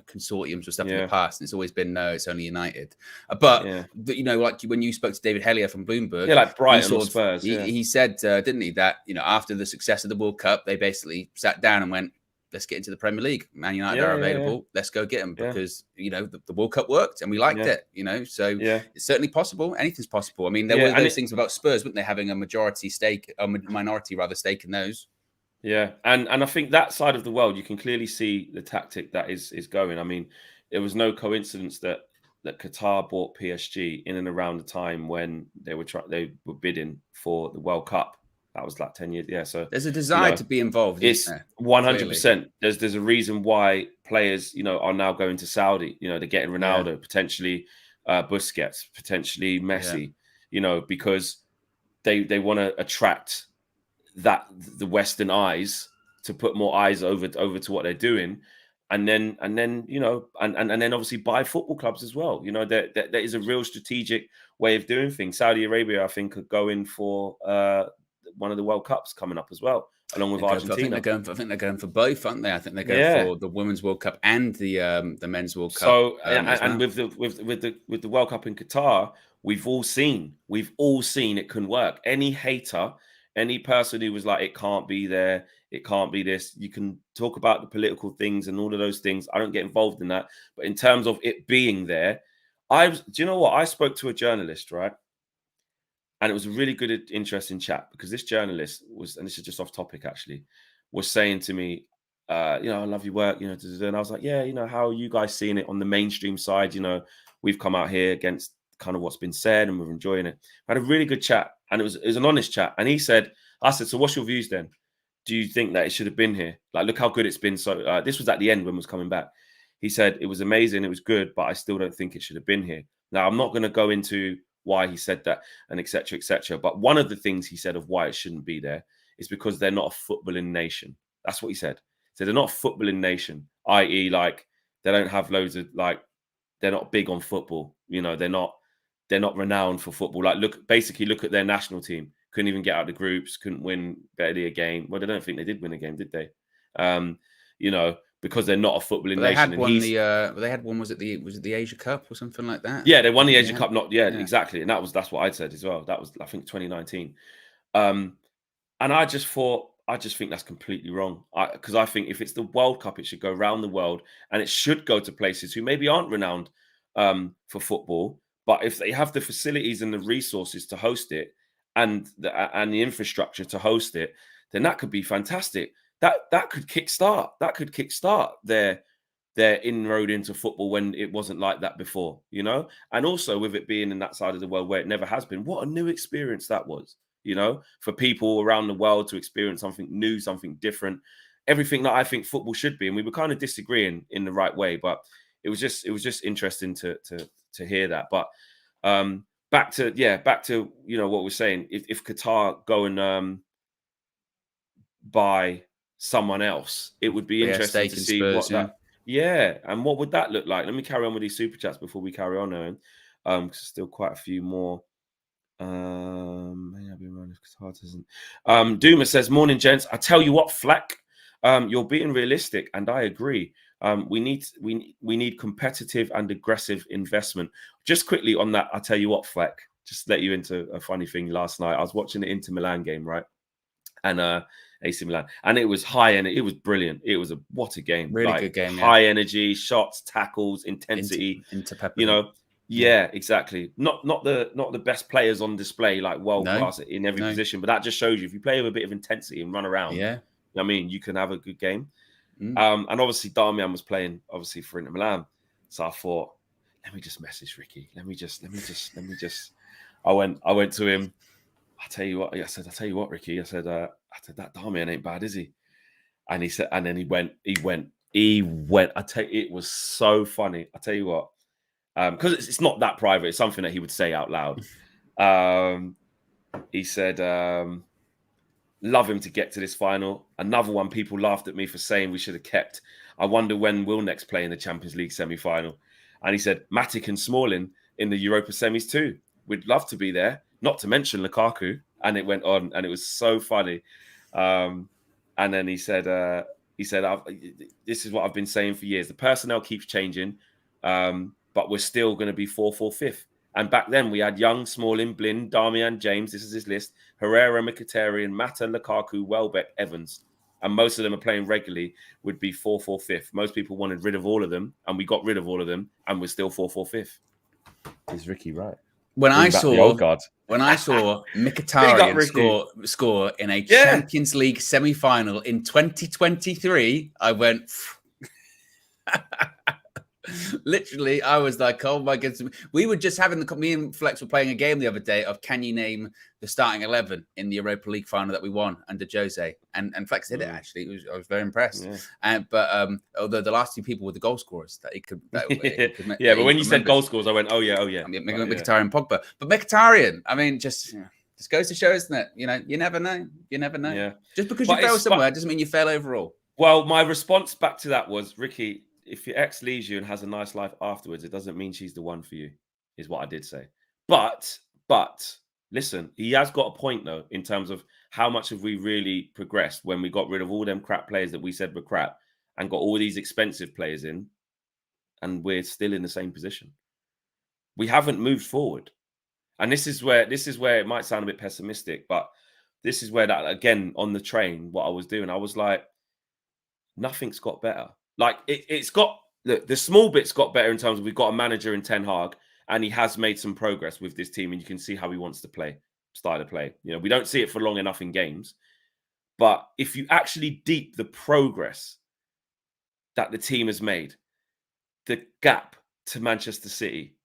consortiums or stuff in the past, and it's always been no, it's only United. But you know, like when you spoke to David Hellier from Bloomberg, like Brighton or Spurs, he said, didn't he, that, you know, after the success of the World Cup, they basically sat down and went, let's get into the Premier League. Man United are available. Let's go get them, because you know the World Cup worked and we liked it. You know, so it's certainly possible. Anything's possible. I mean, there were those things about Spurs, weren't they, having a minority stake stake in those. Yeah, and I think that side of the world, you can clearly see the tactic that is going. I mean, it was no coincidence that Qatar bought PSG in and around the time when they were bidding for the World Cup. That was like 10 years. Yeah, so there's a desire to be involved. It's 100%. There's a reason why players, you know, are now going to Saudi. You know, they're getting Ronaldo, potentially Busquets, potentially Messi. You know, because they want to attract the Western eyes, to put more eyes over to what they're doing, and then you know, and then obviously buy football clubs as well. You know, there is a real strategic way of doing things. Saudi Arabia, I think, could go in for one of the World Cups coming up as well, along with Argentina. I think they're going for both, aren't they? I think they're going for the Women's World Cup and the Men's World Cup. So and with the World Cup in Qatar, we've all seen it can work. Any hater, any person who was like, it can't be there, it can't be this, you can talk about the political things and all of those things. I don't get involved in that. But in terms of it being there, do you know what? I spoke to a journalist, right? And it was a really good, interesting chat, because this journalist was, and this is just off topic actually, was saying to me, you know, I love your work, you know, and I was like, yeah, you know, how are you guys seeing it on the mainstream side? You know, we've come out here against kind of what's been said and we're enjoying it. I had a really good chat, and it was an honest chat. And I said, so what's your views then? Do you think that it should have been here? Like, look how good it's been. So this was at the end when it was coming back. He said, it was amazing, it was good, but I still don't think it should have been here. Now, I'm not going to go into why he said that and etc. etc. But one of the things he said of why it shouldn't be there is because they're not a footballing nation. That's what he said. So they're not a footballing nation, i.e. like they don't have loads of, like, they're not big on football. You know, they're not renowned for football. Like, look at their national team. Couldn't even get out of the groups, couldn't win barely a game. Well, I don't think they did win a game, did they? You know, because they're not a footballing nation. They had one. Was it the Asia Cup or something like that? Yeah, they won the Asia Cup. Exactly, and that's what I said as well. That was, I think, 2019. And I just think that's completely wrong. Because I think if it's the World Cup, it should go around the world, and it should go to places who maybe aren't renowned for football, but if they have the facilities and the resources to host it, and the infrastructure to host it, then that could be fantastic. That could kickstart their inroad into football when it wasn't like that before, you know. And also with it being in that side of the world where it never has been, what a new experience that was, you know, for people around the world to experience something new, something different, everything that I think football should be. And we were kind of disagreeing in the right way, but it was just interesting to hear that. But back to you know what we're saying. If Qatar go and buy someone else, it would be interesting to see Spurs, and what would that look like. Let me carry on with these super chats before we carry on, Owen. Because still quite a few more. Duma says, morning gents, I tell you what, Flack, you're being realistic, and I agree. We need competitive and aggressive investment. Just quickly on that, I tell you what, Fleck, just let you into a funny thing. Last night I was watching the Inter Milan game, right? And AC Milan, and it was high and it was brilliant. It was what a game. Really good game. High energy, shots, tackles, intensity. You know, exactly. Not the best players on display, like world class in every position, but that just shows you if you play with a bit of intensity and run around, I mean, you can have a good game. And obviously Darmian was playing obviously for Inter Milan, so I thought, let me just message Ricky. Let me just. I went to him. I tell you what, Ricky. I said that Darmian ain't bad, is he? And he said, and then he went. I tell you, it was so funny. I tell you what, because it's not that private. It's something that he would say out loud. He said, love him to get to this final. Another one people laughed at me for saying we should have kept. I wonder when we'll next play in the Champions League semi-final. And he said, Matic and Smalling in the Europa semis too. We'd love to be there. Not to mention Lukaku And it went on, and it was so funny. And then he said, this is what I've been saying for years. The personnel keeps changing, but we're still going to be 4-4-5. And back then we had Young, Smalling, Blin, Darmian, James. This is his list. Herrera, Mkhitaryan, Mata, Lukaku, Welbeck, Evans. And most of them are playing regularly, would be 4-4-5. Most people wanted rid of all of them, and we got rid of all of them, and we're still 4-4-5. Is Ricky right? When I saw Mkhitaryan score in a Champions League semi-final in 2023, I went... Literally, I was like, oh my goodness. We were just having me and Flex were playing a game the other day of can you name the starting 11 in the Europa League final that we won under Jose? And Flex did it, actually. I was very impressed. Yeah. But although the last two people were the goal scorers that he could... but when you said goal scorers, I went, oh yeah. I mean, Mkhitaryan, Pogba. But Mkhitaryan, I mean, just goes to show, isn't it? You know, you never know. You never know. Yeah. Just because you fail somewhere doesn't mean you fail overall. Well, my response back to that was, Ricky, if your ex leaves you and has a nice life afterwards, it doesn't mean she's the one for you, is what I did say. But listen, he has got a point though, in terms of how much have we really progressed when we got rid of all them crap players that we said were crap and got all these expensive players in, and we're still in the same position. We haven't moved forward. And this is where it might sound a bit pessimistic, but this is where that, again, on the train, what I was doing, I was like, nothing's got better. Like it's got the small bits got better in terms of we've got a manager in Ten Hag, and he has made some progress with this team, and you can see how he wants to play, style of play. You know, we don't see it for long enough in games, but if you actually deep the progress that the team has made, the gap to Manchester City,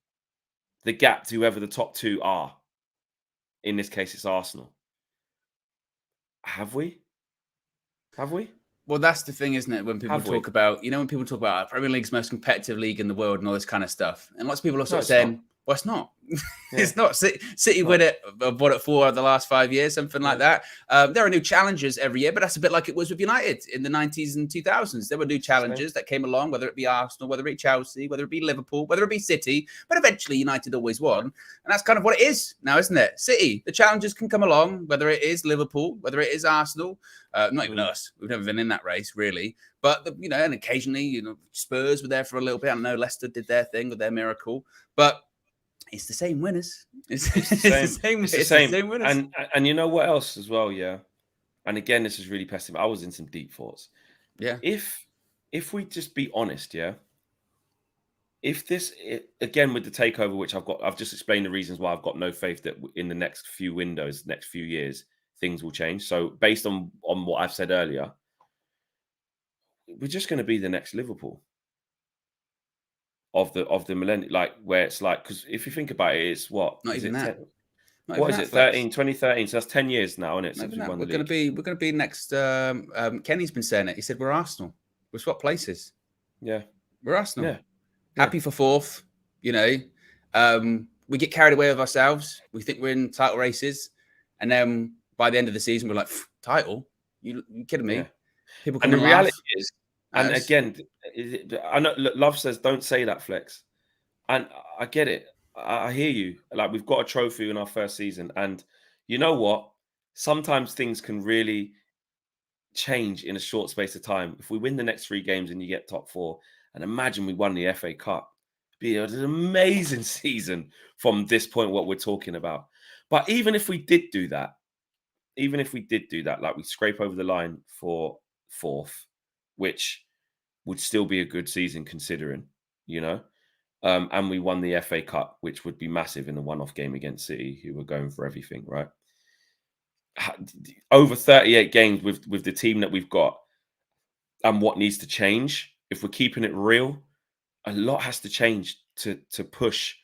the gap to whoever the top two are, in this case it's Arsenal. Have we? Well, that's the thing, isn't it? When people talk about, when people talk about Premier League's most competitive league in the world and all this kind of stuff, and lots of people are sort of saying, well, it's not. It's not. City won it 4 out of the last 5 years, something like that. There are new challenges every year, but that's a bit like it was with United in the 90s and 2000s. There were new challenges that came along, whether it be Arsenal, whether it be Chelsea, whether it be Liverpool, whether it be City, but eventually United always won. And that's kind of what it is now, isn't it? City, the challenges can come along, whether it is Liverpool, whether it is Arsenal, not even us. We've never been in that race, really. But, and occasionally, Spurs were there for a little bit. I know Leicester did their thing with their miracle, but it's the same winners. It's the same winners. And you know what else as well, yeah? And again, this is really pessimistic. I was in some deep thoughts. Yeah. If we just be honest, yeah? Again, with the takeover, which I've just explained the reasons why I've got no faith that in the next few windows, next few years, things will change. So based on what I've said earlier, we're just going to be the next Liverpool of the millennium, like where it's like, because if you think about it, it's what? Not even that. What is it? 2013. So that's 10 years now, isn't it? Since we're going to be next. Kenny's been saying it. He said we're Arsenal. We'll swap places. Yeah, we're Arsenal. Yeah. Happy for fourth. We get carried away with ourselves. We think we're in title races, and then by the end of the season, we're like, title? You kidding me? Yeah. People come and the reality is. And again, I know Love says, don't say that, Flex. And I get it. I hear you. Like, we've got a trophy in our first season. And you know what? Sometimes things can really change in a short space of time. If we win the next 3 games and you get top 4, and imagine we won the FA Cup, it'd be an amazing season from this point, what we're talking about. But even if we did do that, like we scrape over the line for 4th, which would still be a good season considering, and we won the FA Cup, which would be massive in the one-off game against City, who were going for everything, right? Over 38 games with the team that we've got and what needs to change, if we're keeping it real, a lot has to change to push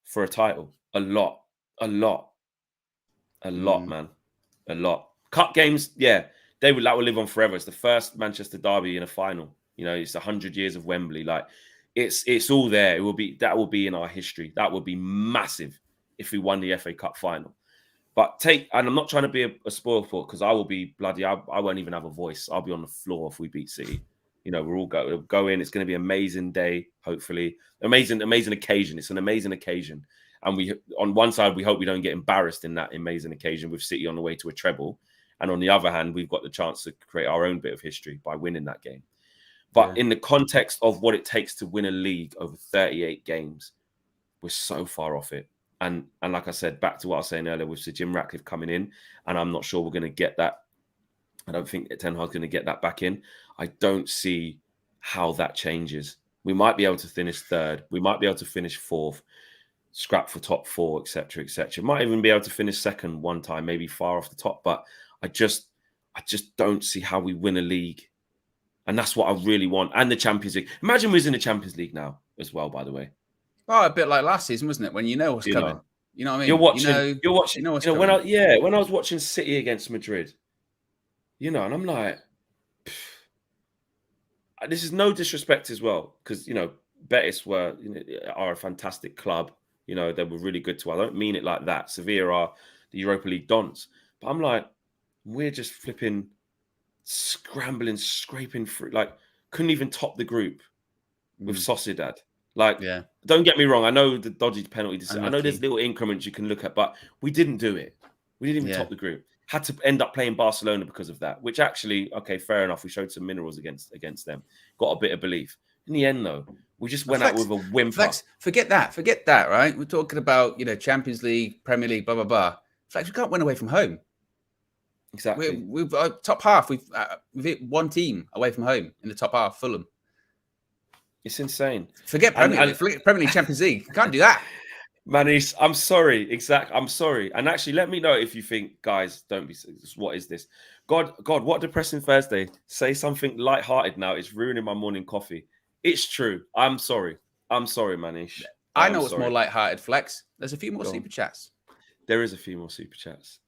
for a title. A lot, man. A lot. Cup games, yeah. That will live on forever. It's the first Manchester derby in a final. It's 100 years of Wembley. Like, it's all there. That will be in our history. That would be massive if we won the FA Cup final. But and I'm not trying to be a spoilsport, because I will be bloody. I won't even have a voice. I'll be on the floor if we beat City. We're all go in. It's going to be an amazing day. Hopefully, amazing occasion. It's an amazing occasion, And we, on one side, we hope we don't get embarrassed in that amazing occasion with City on the way to a treble. And on the other hand, we've got the chance to create our own bit of history by winning that game. But in the context of what it takes to win a league over 38 games, we're so far off it. And like I said, back to what I was saying earlier with Sir Jim Ratcliffe coming in, and I'm not sure we're going to get that. I don't think Ten Hag's going to get that back in. I don't see how that changes. We might be able to finish third. We might be able to finish fourth, scrap for top four, etc., etc. Might even be able to finish second one time, maybe far off the top. But I just don't see how we win a league. And that's what I really want. And the Champions League. Imagine we was in the Champions League now as well, by the way. Oh, a bit like last season, wasn't it? When you know what's coming. You know what I mean? You're watching. You know what's coming. When I was watching City against Madrid, and I'm like, this is no disrespect as well, because Betis are a fantastic club. They were really good to us. I don't mean it like that. Sevilla are the Europa League dons, but I'm like, we're just flipping, scrambling, scraping through. Like, couldn't even top the group with Sociedad. Like, don't get me wrong. I know the dodgy penalty decision. I know there's little increments you can look at, but we didn't do it. We didn't even top the group. Had to end up playing Barcelona because of that, which actually, okay, fair enough. We showed some minerals against them. Got a bit of belief. In the end, though, we just went out with a whimper. Flex, forget that, right? We're talking about, Champions League, Premier League, blah, blah, blah. Flex, we can't win away from home. Exactly. We've top half. We've hit one team away from home in the top half, Fulham. It's insane. Forget Premier League, Champions League. Can't do that. Manish, I'm sorry. I'm sorry. And actually, let me know if you think, guys, don't be. What is this? God, what a depressing Thursday. Say something lighthearted now. It's ruining my morning coffee. It's true. I'm sorry. Manish. I know what's more lighthearted, Flex. There's a few more super chats. There is a few more super chats.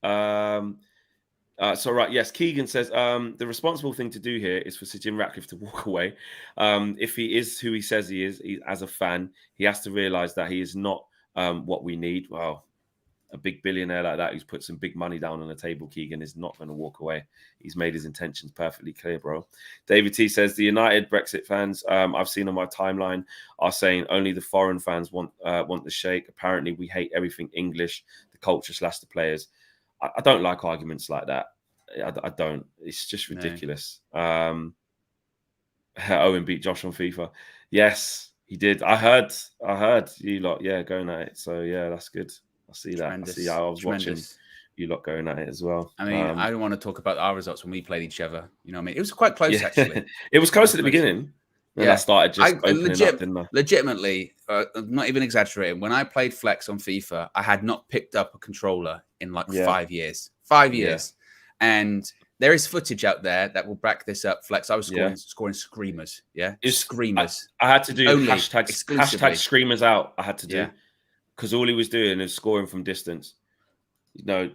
Yes, Keegan says the responsible thing to do here is for Sir Jim Ratcliffe to walk away. If he is who he says he is, as a fan, he has to realise that he is not what we need. Well, a big billionaire like that who's put some big money down on the table, Keegan, is not going to walk away. He's made his intentions perfectly clear, bro. David T says the United Brexit fans I've seen on my timeline are saying only the foreign fans want the shake. Apparently, we hate everything English, the culture / the players. I don't like arguments like that. I don't. It's just ridiculous. No. Owen beat Josh on FIFA. Yes, he did. I heard you lot, going at it. So yeah, that's good. I see that. I see how I was watching you lot going at it as well. I mean, I don't want to talk about our results when we played each other. You know what I mean? It was quite close, actually. It was close at the beginning. I started just opening up, didn't I? Legitimately, I'm not even exaggerating. When I played Flex on FIFA, I had not picked up a controller in 5 years. 5 years. And there is footage out there that will back this up, Flex. I was scoring screamers. Yeah, screamers. I had to do hashtag screamers out. I had to do because all he was doing is scoring from distance.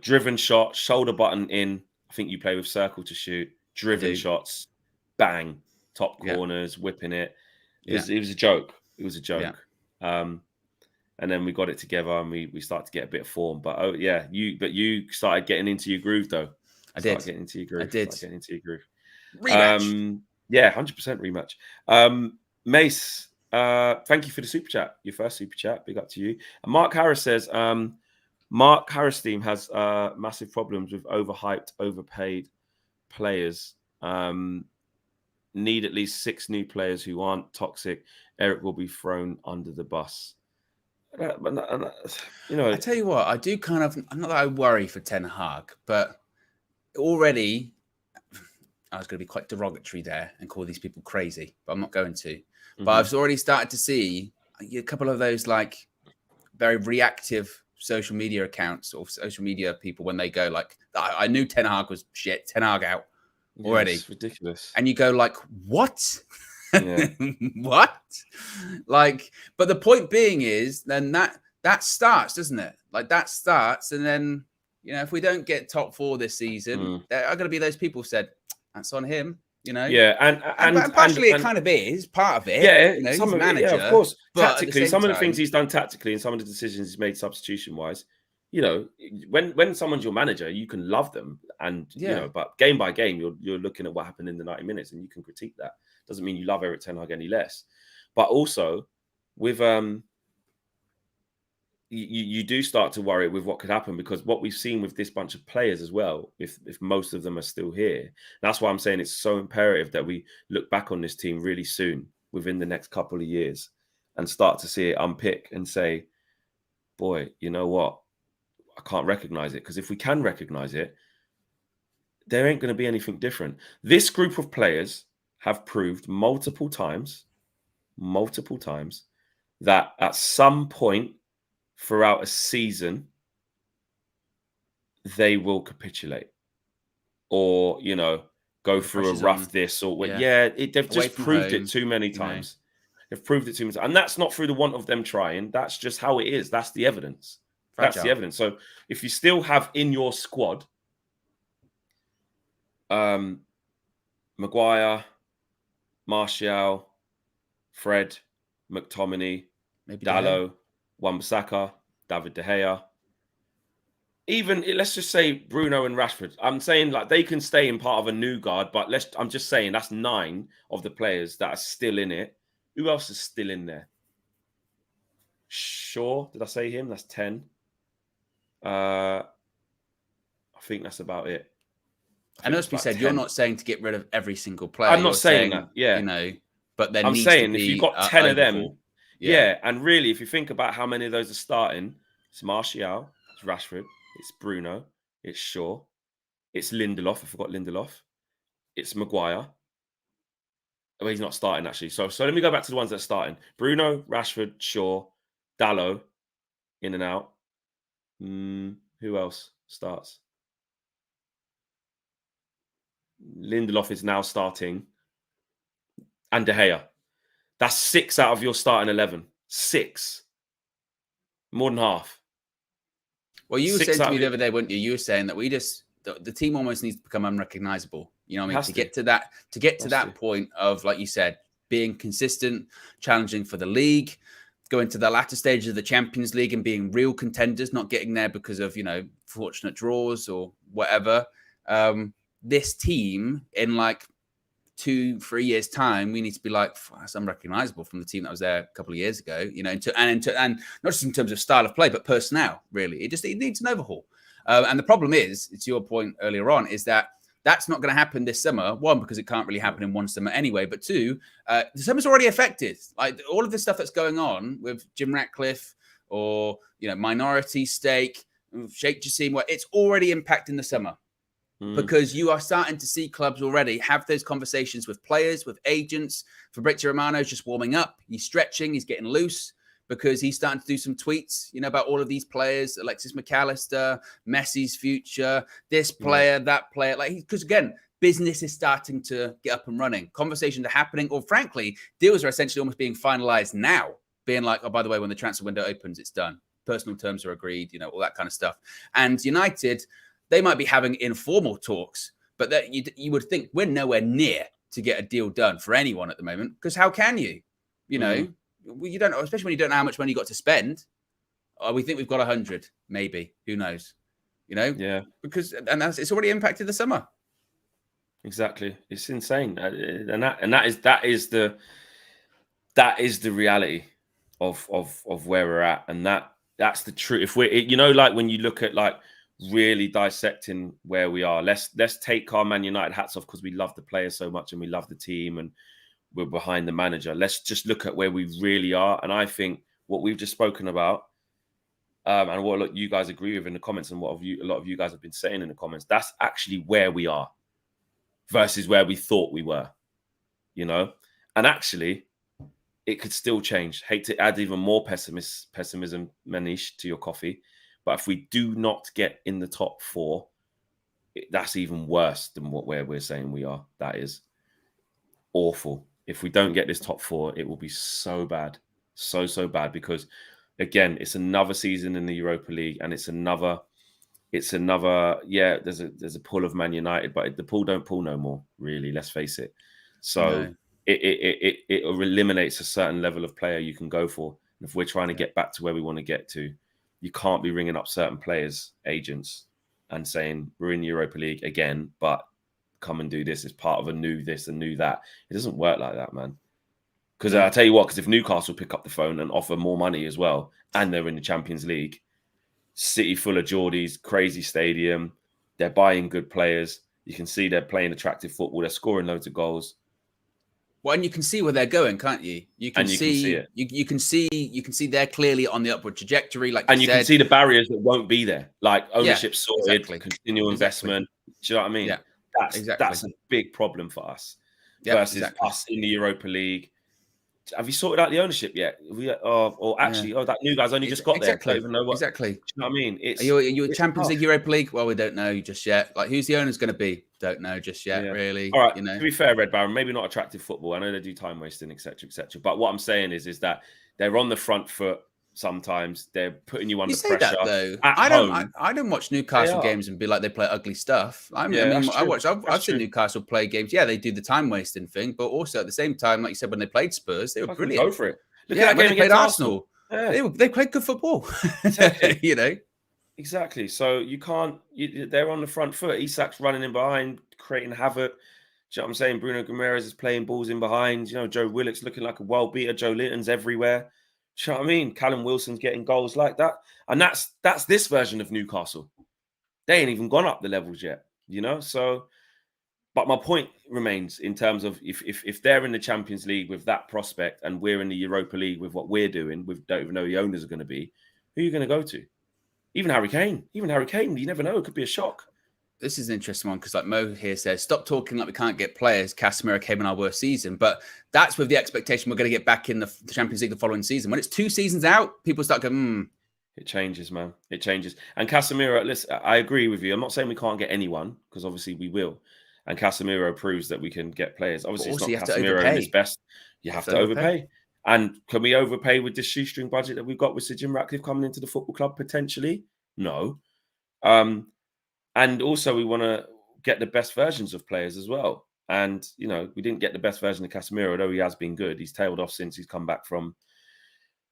Driven shot, shoulder button in. I think you play with circle to shoot. Driven shots, bang, top corners, whipping it. It was a joke. It was a joke. Yeah. And then we got it together and we started to get a bit of form. But you started getting into your groove though. I did. Getting into your groove. Rematch. 100% rematch. Mace, thank you for the super chat. Your first super chat. Big up to you. And Mark Harris says, Mark Harris team has massive problems with overhyped, overpaid players. Need at least 6 new players who aren't toxic. Eric will be thrown under the bus. I tell you what, I do kind of, not that I worry for Ten Hag, but already, I was going to be quite derogatory there and call these people crazy, but I'm not going to. Mm-hmm. But I've already started to see a couple of those very reactive social media accounts or social media people when they go I knew Ten Hag was shit, Ten Hag out already. It's ridiculous. And you go what? Yeah. What? But the point being is then that starts, doesn't it? That starts and then if we don't get top 4 this season, there are going to be those people who said, that's on him, Yeah, and partially it kind of is part of it. Yeah, some of manager, it, of course. Tactically, some of the things he's done tactically and some of the decisions he's made substitution-wise, when someone's your manager, you can love them. And, but game by game, you're looking at what happened in the 90 minutes and you can critique that. Doesn't mean you love Eric Ten Hag any less. But also, with you do start to worry with what could happen, because what we've seen with this bunch of players as well, if most of them are still here, that's why I'm saying it's so imperative that we look back on this team really soon, within the next couple of years, and start to see it unpick and say, boy, you know what? I can't recognize it. Because if we can recognize it, there ain't going to be anything different. This group of players have proved multiple times, that at some point throughout a season, they will capitulate, or, you know, go through a rough this or they've just proved it too many times. They've proved it too many times. And that's not through the want of them trying. That's just how it is. That's the evidence. Fragile. That's the evidence. So if you still have in your squad Maguire, Martial, Fred, McTominay, Dalot, Wan-Bissaka, David De Gea, even let's just say Bruno and Rashford. I'm saying like they can stay in part of a new guard, but I'm just saying that's 9 of the players that are still in it. Who else is still in there? Shaw, did I say him? That's 10. I think that's about it. And as we said, 10. You're not saying to get rid of every single player. I'm not saying that. Yeah, you know, but then I'm saying to be, if you've got 10 of them, and really, if you think about how many of those are starting, it's Martial, it's Rashford, it's Bruno, it's Shaw, it's Lindelof. I forgot Lindelof. It's Maguire. Oh, he's not starting actually. So let me go back to the ones that are starting: Bruno, Rashford, Shaw, Dalot, in and out. Who else starts? Lindelof is now starting, and De Gea. That's 6 out of your starting 11. 6, more than half. Well, you were saying to me the other day, weren't you? You were saying that the team almost needs to become unrecognizable. You know what I mean? To get to that point of, like you said, being consistent, challenging for the league, going to the latter stages of the Champions League and being real contenders, not getting there because of, you know, fortunate draws or whatever. This team in like 2-3 years' time, we need to be like, that's unrecognizable from the team that was there a couple of years ago, you know, and not just in terms of style of play, but personnel, really. It needs an overhaul. And the problem is, it's your point earlier on, is that that's not going to happen this summer. 1, because it can't really happen in one summer anyway. But 2, the summer's already affected. Like all of the stuff that's going on with Jim Ratcliffe or, you know, minority stake, Sheikh Jassim, it's already impacting the summer. Because you are starting to see clubs already have those conversations with players, with agents. Fabrizio Romano's just warming up. He's stretching. He's getting loose because he's starting to do some tweets, you know, about all of these players, Alexis McAllister, Messi's future, this player, that player. Like, because again, business is starting to get up and running. Conversations are happening, or frankly, deals are essentially almost being finalized now, being like, oh, by the way, when the transfer window opens, it's done. Personal terms are agreed, you know, all that kind of stuff. And United, they might be having informal talks, but that you would think we're nowhere near to get a deal done for anyone at the moment. Because how can you? You know, you don't know, especially when you don't know how much money you got to spend. We think we've got 100, maybe. Who knows? You know? Yeah. Because it's already impacted the summer. Exactly. It's insane, and that is the reality of where we're at, and that's the truth. If we're, you know, like when you look at like really dissecting where we are, let's take our Man United hats off because we love the players so much and we love the team and we're behind the manager. Let's just look at where we really are. And I think what we've just spoken about, and what you guys agree with in the comments, and what a lot of you guys have been saying in the comments, that's actually where we are versus where we thought we were, you know. And actually, it could still change. Hate to add even more pessimism, Manish, to your coffee. But if we do not get in the top 4, that's even worse than what we're saying we are. That is awful. If we don't get this top 4, it will be so bad. So bad, because again, it's another season in the Europa League, and it's another there's a pull of Man United, but the pull don't pull no more, really, let's face it. So it eliminates a certain level of player you can go for. And if we're trying to get back to where we want to get to, you can't be ringing up certain players, agents, and saying, we're in the Europa League again, but come and do this as part of a new this and new that. It doesn't work like that, man. Because I tell you what, because if Newcastle pick up the phone and offer more money as well, and they're in the Champions League, city full of Geordies, crazy stadium, they're buying good players. You can see they're playing attractive football. They're scoring loads of goals. Well, and you can see where they're going, can't you? You can see it. You can see they're clearly on the upward trajectory. Like and you can see the barriers that won't be there, like ownership sorted, continual investment. Do you know what I mean? Yeah, that's a big problem for us versus us in the Europa League. Have you sorted out the ownership yet? That new guy's only just got there. I don't even know what. Exactly. Do you know what I mean? Are you Champions League, Europa League? Well, we don't know just yet. Like, who's the owner's going to be? Don't know just yet, really. All right. To be fair, Red Baron, maybe not attractive football. I know they do time wasting, etc., etc. But what I'm saying is that they're on the front foot. Sometimes they're putting you under pressure. That, though. I don't watch Newcastle games and be like they play ugly stuff. I've seen Newcastle play games. Yeah, they do the time wasting thing, but also at the same time, like you said, when they played Spurs, they were brilliant. Go for it. Look at that game they played Arsenal. They played good football. Exactly. Exactly. So you can't. They're on the front foot. Isak's running in behind, creating havoc. Do you know what I'm saying? Bruno Guimaraes is playing balls in behind. You know, Joe Willock's looking like a world beater. Joe Linton's everywhere. Do you know what I mean? Callum Wilson's getting goals like that. And that's this version of Newcastle. They ain't even gone up the levels yet, you know? So, but my point remains in terms of if they're in the Champions League with that prospect and we're in the Europa League with what we're doing, we don't even know who the owners are going to be, who are you going to go to? Even Harry Kane, you never know. It could be a shock. This is an interesting one because, like Mo here says, stop talking like we can't get players. Casemiro came in our worst season, but that's with the expectation we're going to get back in the Champions League the following season. When it's 2 seasons out, people start going, It changes, man. It changes. And Casemiro, listen, I agree with you. I'm not saying we can't get anyone because obviously we will. And Casemiro proves that we can get players. Obviously, it's not Casemiro in his best. You have to overpay. And can we overpay with this shoestring budget that we've got with Sir Jim Ratcliffe coming into the football club potentially? No. And also, we want to get the best versions of players as well. And, you know, we didn't get the best version of Casemiro, although he has been good. He's tailed off since he's come back from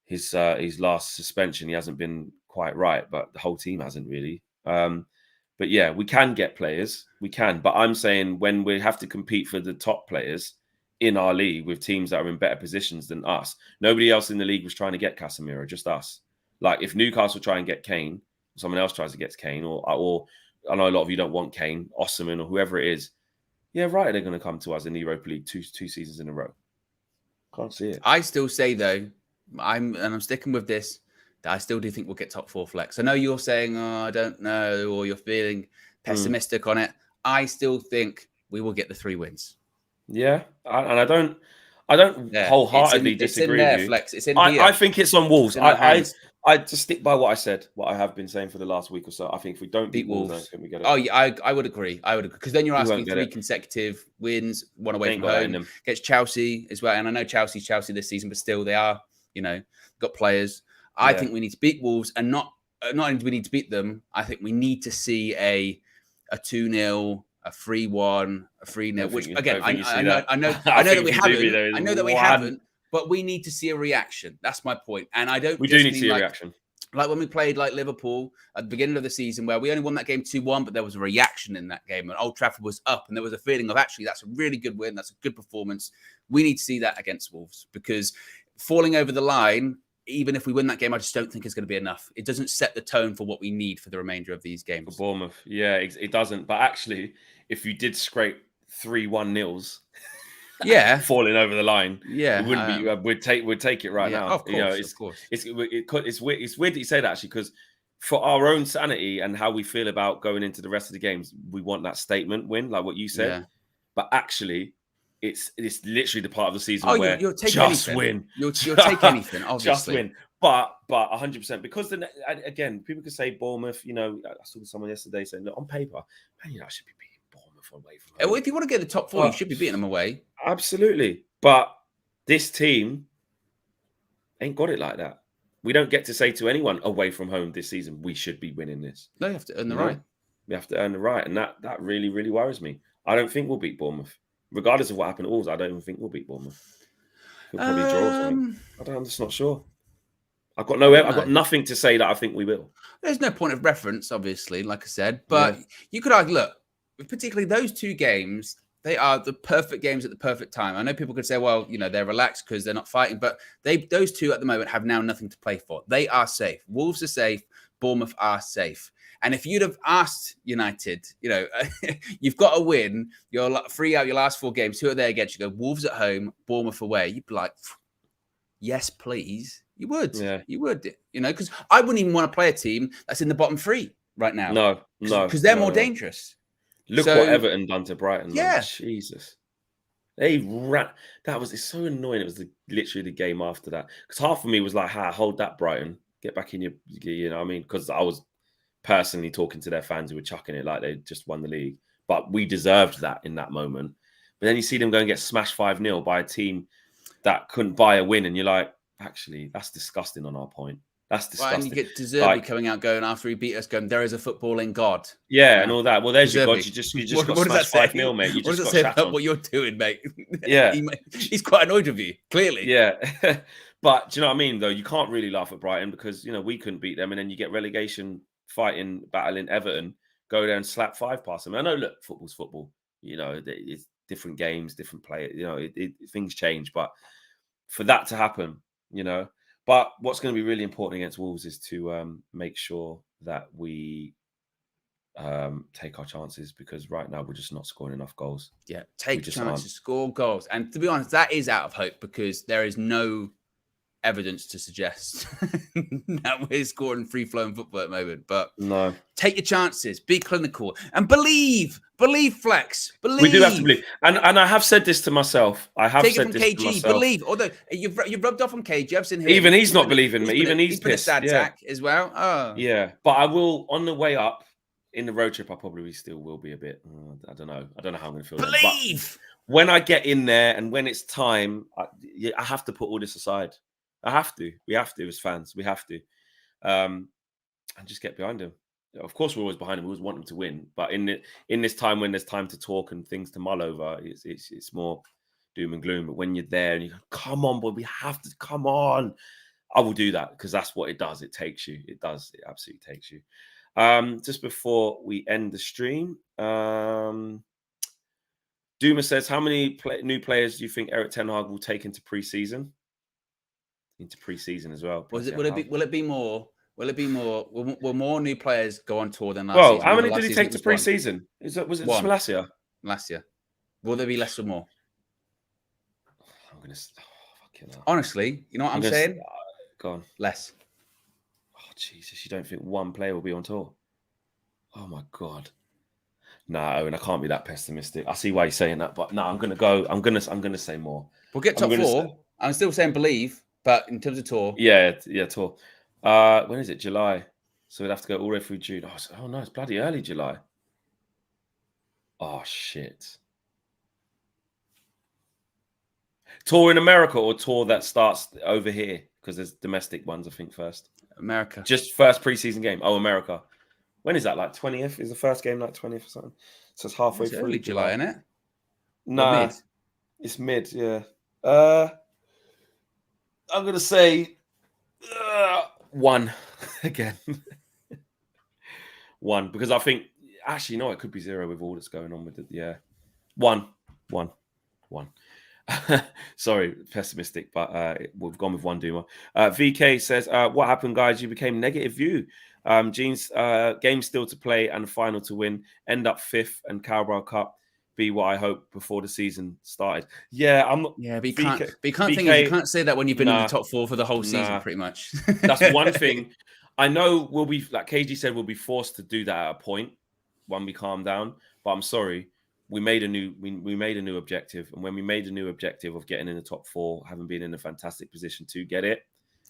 his last suspension. He hasn't been quite right, but the whole team hasn't really. But yeah, we can get players. We can. But I'm saying when we have to compete for the top players in our league with teams that are in better positions than us, nobody else in the league was trying to get Casemiro, just us. Like if Newcastle try and get Kane, someone else tries to get Kane, or I know a lot of you don't want Kane, Osimhen, or whoever it is. Yeah, right. They're going to come to us in the Europa League two seasons in a row. Can't see it. I still say though, I'm sticking with this. That I still do think we'll get top 4 flex. I know you're saying, oh, I don't know, or you're feeling pessimistic on it. I still think we will get the 3 wins. Yeah, I don't wholeheartedly disagree with you. Flex. It's in here. I think it's on Wolves. I just stick by what I said, what I have been saying for the last week or so. I think if we don't beat Wolves, I don't think we get it. Oh, yeah, I would agree. Because then you're asking 3 consecutive wins, 1 away from home. Against Chelsea as well. And I know Chelsea this season, but still they are, got players. I think we need to beat Wolves, and not only do we need to beat them, I think we need to see a 2-0, a 3-1, a 3-0. Which again, I know that we haven't. I know that we haven't, but we need to see a reaction. That's my point. And I don't. We do need to see a reaction. Like when we played like Liverpool at the beginning of the season, where we only won that game 2-1, but there was a reaction in that game, and Old Trafford was up, and there was a feeling of actually that's a really good win, that's a good performance. We need to see that against Wolves, because falling over the line, even if we win that game, I just don't think it's going to be enough. It doesn't set the tone for what we need for the remainder of these games. For Bournemouth, yeah, it doesn't. But actually, if you did scrape 3-1-0 falling over the line, it wouldn't be. We'd take it right now. Of course, It's weird that you say that, actually, because for our own sanity and how we feel about going into the rest of the games, we want that statement win, like what you said. Yeah. But actually, it's literally the part of the season where you'll take just anything. win. You'll take anything, obviously. Just win. But 100%, because then again, people could say Bournemouth. I saw someone yesterday saying that on paper, man, I should be beating Bournemouth away from home. Well, if you want to get the top 4, you should be beating them away. Absolutely. But this team ain't got it like that. We don't get to say to anyone away from home this season, we should be winning this. No, you have to earn the right. We have to earn the right. And that really, really worries me. I don't think we'll beat Bournemouth. Regardless of what happened at Wolves, I don't even think we'll beat Bournemouth. We'll probably draw or something. I'm just not sure. I've got nothing to say that I think we will. There's no point of reference, obviously, like I said. But you could argue, look, particularly those 2 games, They are the perfect games at the perfect time. I know people could say, well, you know, they're relaxed because they're not fighting, but those two at the moment have now nothing to play for. They are safe. Wolves are safe. Bournemouth are safe. And if you'd have asked United, you know, you've got to win. You're 3 out your last 4 games. Who are they against? You go Wolves at home, Bournemouth away. You'd be like, yes, please. You would. Yeah. You would. You know, because I wouldn't even want to play a team that's in the bottom 3 right now. No. Because they're more dangerous. Look what Everton done to Brighton. Yeah. Man. Jesus. They ran. It's so annoying. It was literally the game after that. Because half of me was like, hold that, Brighton. Get back in you know what I mean? Because I was personally talking to their fans who were chucking it like they just won the league. But we deserved that in that moment. But then you see them go and get smashed 5-0 by a team that couldn't buy a win. And you're like, actually, that's disgusting on our point. That's disgusting. Well, and you get De Zerbi coming out going after he beat us, going, there is a footballing God. Yeah, and all that. Well, there's your God. You just got smashed 5-0, mate. You what just does got that say shat about on. what you're doing, mate? Yeah. He's quite annoyed with you, clearly. Yeah. But do you know what I mean, though? You can't really laugh at Brighton because, you know, we couldn't beat them. And then you get relegation fighting, battling Everton, go there and slap 5 past them. I know, look, football's football. You know, it's different games, different players. You know, things change. But for that to happen, you know. But what's going to be really important against Wolves is to make sure that we take our chances, because right now we're just not scoring enough goals. Yeah, take chances, score goals. And to be honest, that is out of hope because there is no evidence to suggest that we're scoring free-flowing football at the moment. But no, take your chances, be clinical, and believe, Flex, believe. We do have to believe, and I have said this to myself. I have take said it from this KG. to myself. Believe, although you've rubbed off on KG. I've seen him. Even he's not believing me. Even he's been a pissed. sad sack as well. Oh, yeah. But I will on the way up in the road trip. I probably still will be a bit. I don't know. I don't know how I'm going to feel. Believe. But when I get in there and when it's time, I have to put all this aside. I have to. We have to as fans. We have to, and just get behind him. Of course, we're always behind him. We always want him to win. But in this time when there's time to talk and things to mull over, it's more doom and gloom. But when you're there and you go, come on, boy, we have to come on. I will do that because that's what it does. It takes you. It does. It absolutely takes you. Just before we end the stream, Duma says, how many new players do you think Eric Ten Hag will take into pre-season? Into pre-season as well. Will it be more? Will more new players go on tour than last season? How many did he take to pre-season? Was it just last year? Last year. Will there be less or more? I'm gonna. Honestly, you know what I'm saying? Go on. Less. Oh Jesus! You don't think one player will be on tour? Oh my God. No, Owen, I can't be that pessimistic. I see why you're saying that, but no, I'm gonna go. I'm gonna say more. We'll get top 4. I'm still saying believe, but in terms of tour, yeah, tour. When is it? July. So we'd have to go all the way through June. Oh no, it's bloody early July. Oh shit. Tour in America or tour that starts over here? Because there's domestic ones, I think, first. America. Just first preseason game. Oh, America. When is that? Like 20th? Is the first game like 20th or something? So it's halfway through early July, isn't it? Nah, mid? It's mid, yeah. I'm going to say 1 again. 1, because I think, actually, no, it could be 0 with all that's going on with it. Yeah. 1. Sorry, pessimistic, but we've gone with 1 Duma. VK says, what happened, guys? You became negative view. Gene's game still to play and final to win. End up 5th and Carabao Cup be what I hope before the season started. Yeah, I'm not. Yeah, but you can't say that when you've been in the top 4 for the whole season, pretty much. That's one thing. I know we'll be, like KG said, we'll be forced to do that at a point when we calm down. But I'm sorry, we made a new objective, and when we made a new objective of getting in the top 4, having been in a fantastic position to get it,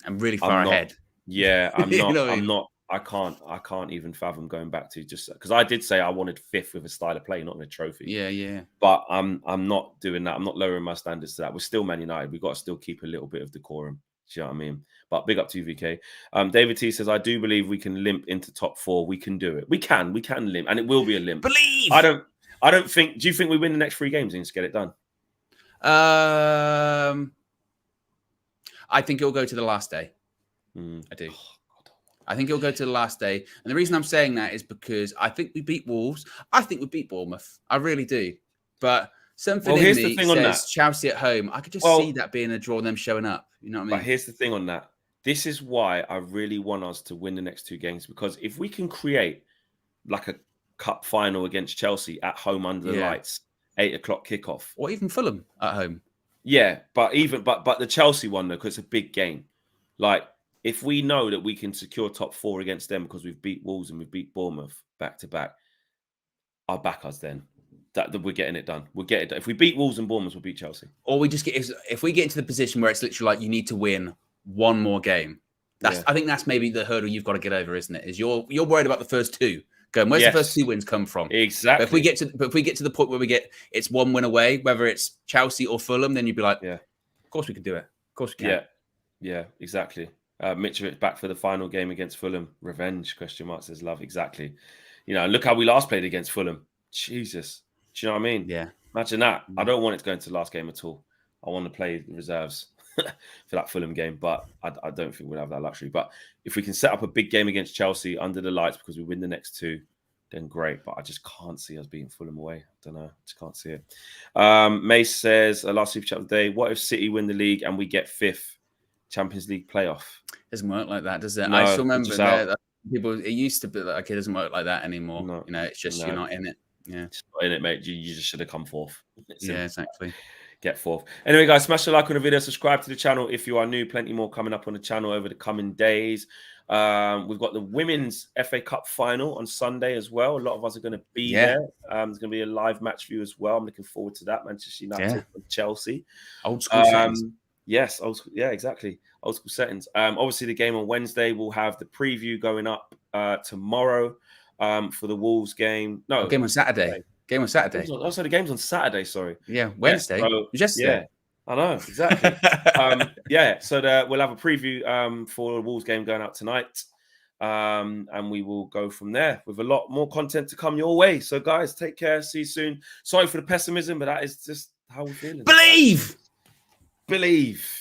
I'm really far ahead. Yeah, I'm not. I can't even fathom going back to just because I did say I wanted 5th with a style of play, not in a trophy. Yeah. But I'm not doing that. I'm not lowering my standards to that. We're still Man United. We've got to still keep a little bit of decorum. Do you know what I mean? But big up to you, VK. David T says, I do believe we can limp into top 4. We can do it. We can limp, and it will be a limp. Believe. I don't think. Do you think we win the next 3 games and just get it done? I think it'll go to the last day. I do. I think it'll go to the last day. And the reason I'm saying that is because I think we beat Wolves. I think we beat Bournemouth. I really do. But Something Well, in here's the me thing on says that. Chelsea at home. I could just see that being a draw and them showing up. You know what I mean? But here's the thing on that. This is why I really want us to win the next 2 games, because if we can create like a cup final against Chelsea at home under the lights, 8 o'clock kickoff, or even Fulham at home. Yeah, but the Chelsea one though, because it's a big game. Like if we know that we can secure top 4 against them because we've beat Wolves and we've beat Bournemouth back to back, I'll back us then. That we're getting it done. We'll get it done. If we beat Wolves and Bournemouth, we'll beat Chelsea. Or we just get, if we get into the position where it's literally like you need to win one more game. I think that's maybe the hurdle you've got to get over, isn't it? Is you're worried about the first 2. Going, where's the first 2 wins come from? Exactly. But if we get to the point where it's 1 win away, whether it's Chelsea or Fulham, then you'd be like, of course we can do it. Of course we can. Yeah, exactly. Mitrovic back for the final game against Fulham. Revenge, ? Says love. Exactly. You know, look how we last played against Fulham. Jesus. Do you know what I mean? Yeah. Imagine that. I don't want it to go into the last game at all. I want to play the reserves for that Fulham game, but I don't think we'll have that luxury. But if we can set up a big game against Chelsea under the lights because we win the next 2, then great. But I just can't see us beating Fulham away. I don't know. Just can't see it. Mace says, last super chat of the day, what if City win the league and we get 5th Champions League playoff? Doesn't work like that, does it? No, I still remember that people, it used to be like, it doesn't work like that anymore. No, you know, it's just you're not in it. Yeah. Just not in it, mate. You just should have come 4th. Yeah, exactly. Get 4th. Anyway, guys, smash the like on the video, subscribe to the channel if you are new. Plenty more coming up on the channel over the coming days. We've got the Women's FA Cup final on Sunday as well. A lot of us are going to be there. There's going to be a live match view as well. I'm looking forward to that. Manchester United and Chelsea. Old school settings. Yes, old school, exactly. Old school settings. Obviously, the game on Wednesday, we'll have the preview going up tomorrow for the Wolves game. No, game on Saturday. Game on Saturday. Also, the game's on Saturday. Sorry. Yeah, Wednesday. Yeah, I know exactly. So we'll have a preview for the Wolves game going out tonight, and we will go from there with a lot more content to come your way. So, guys, take care. See you soon. Sorry for the pessimism, but that is just how we're feeling. Believe.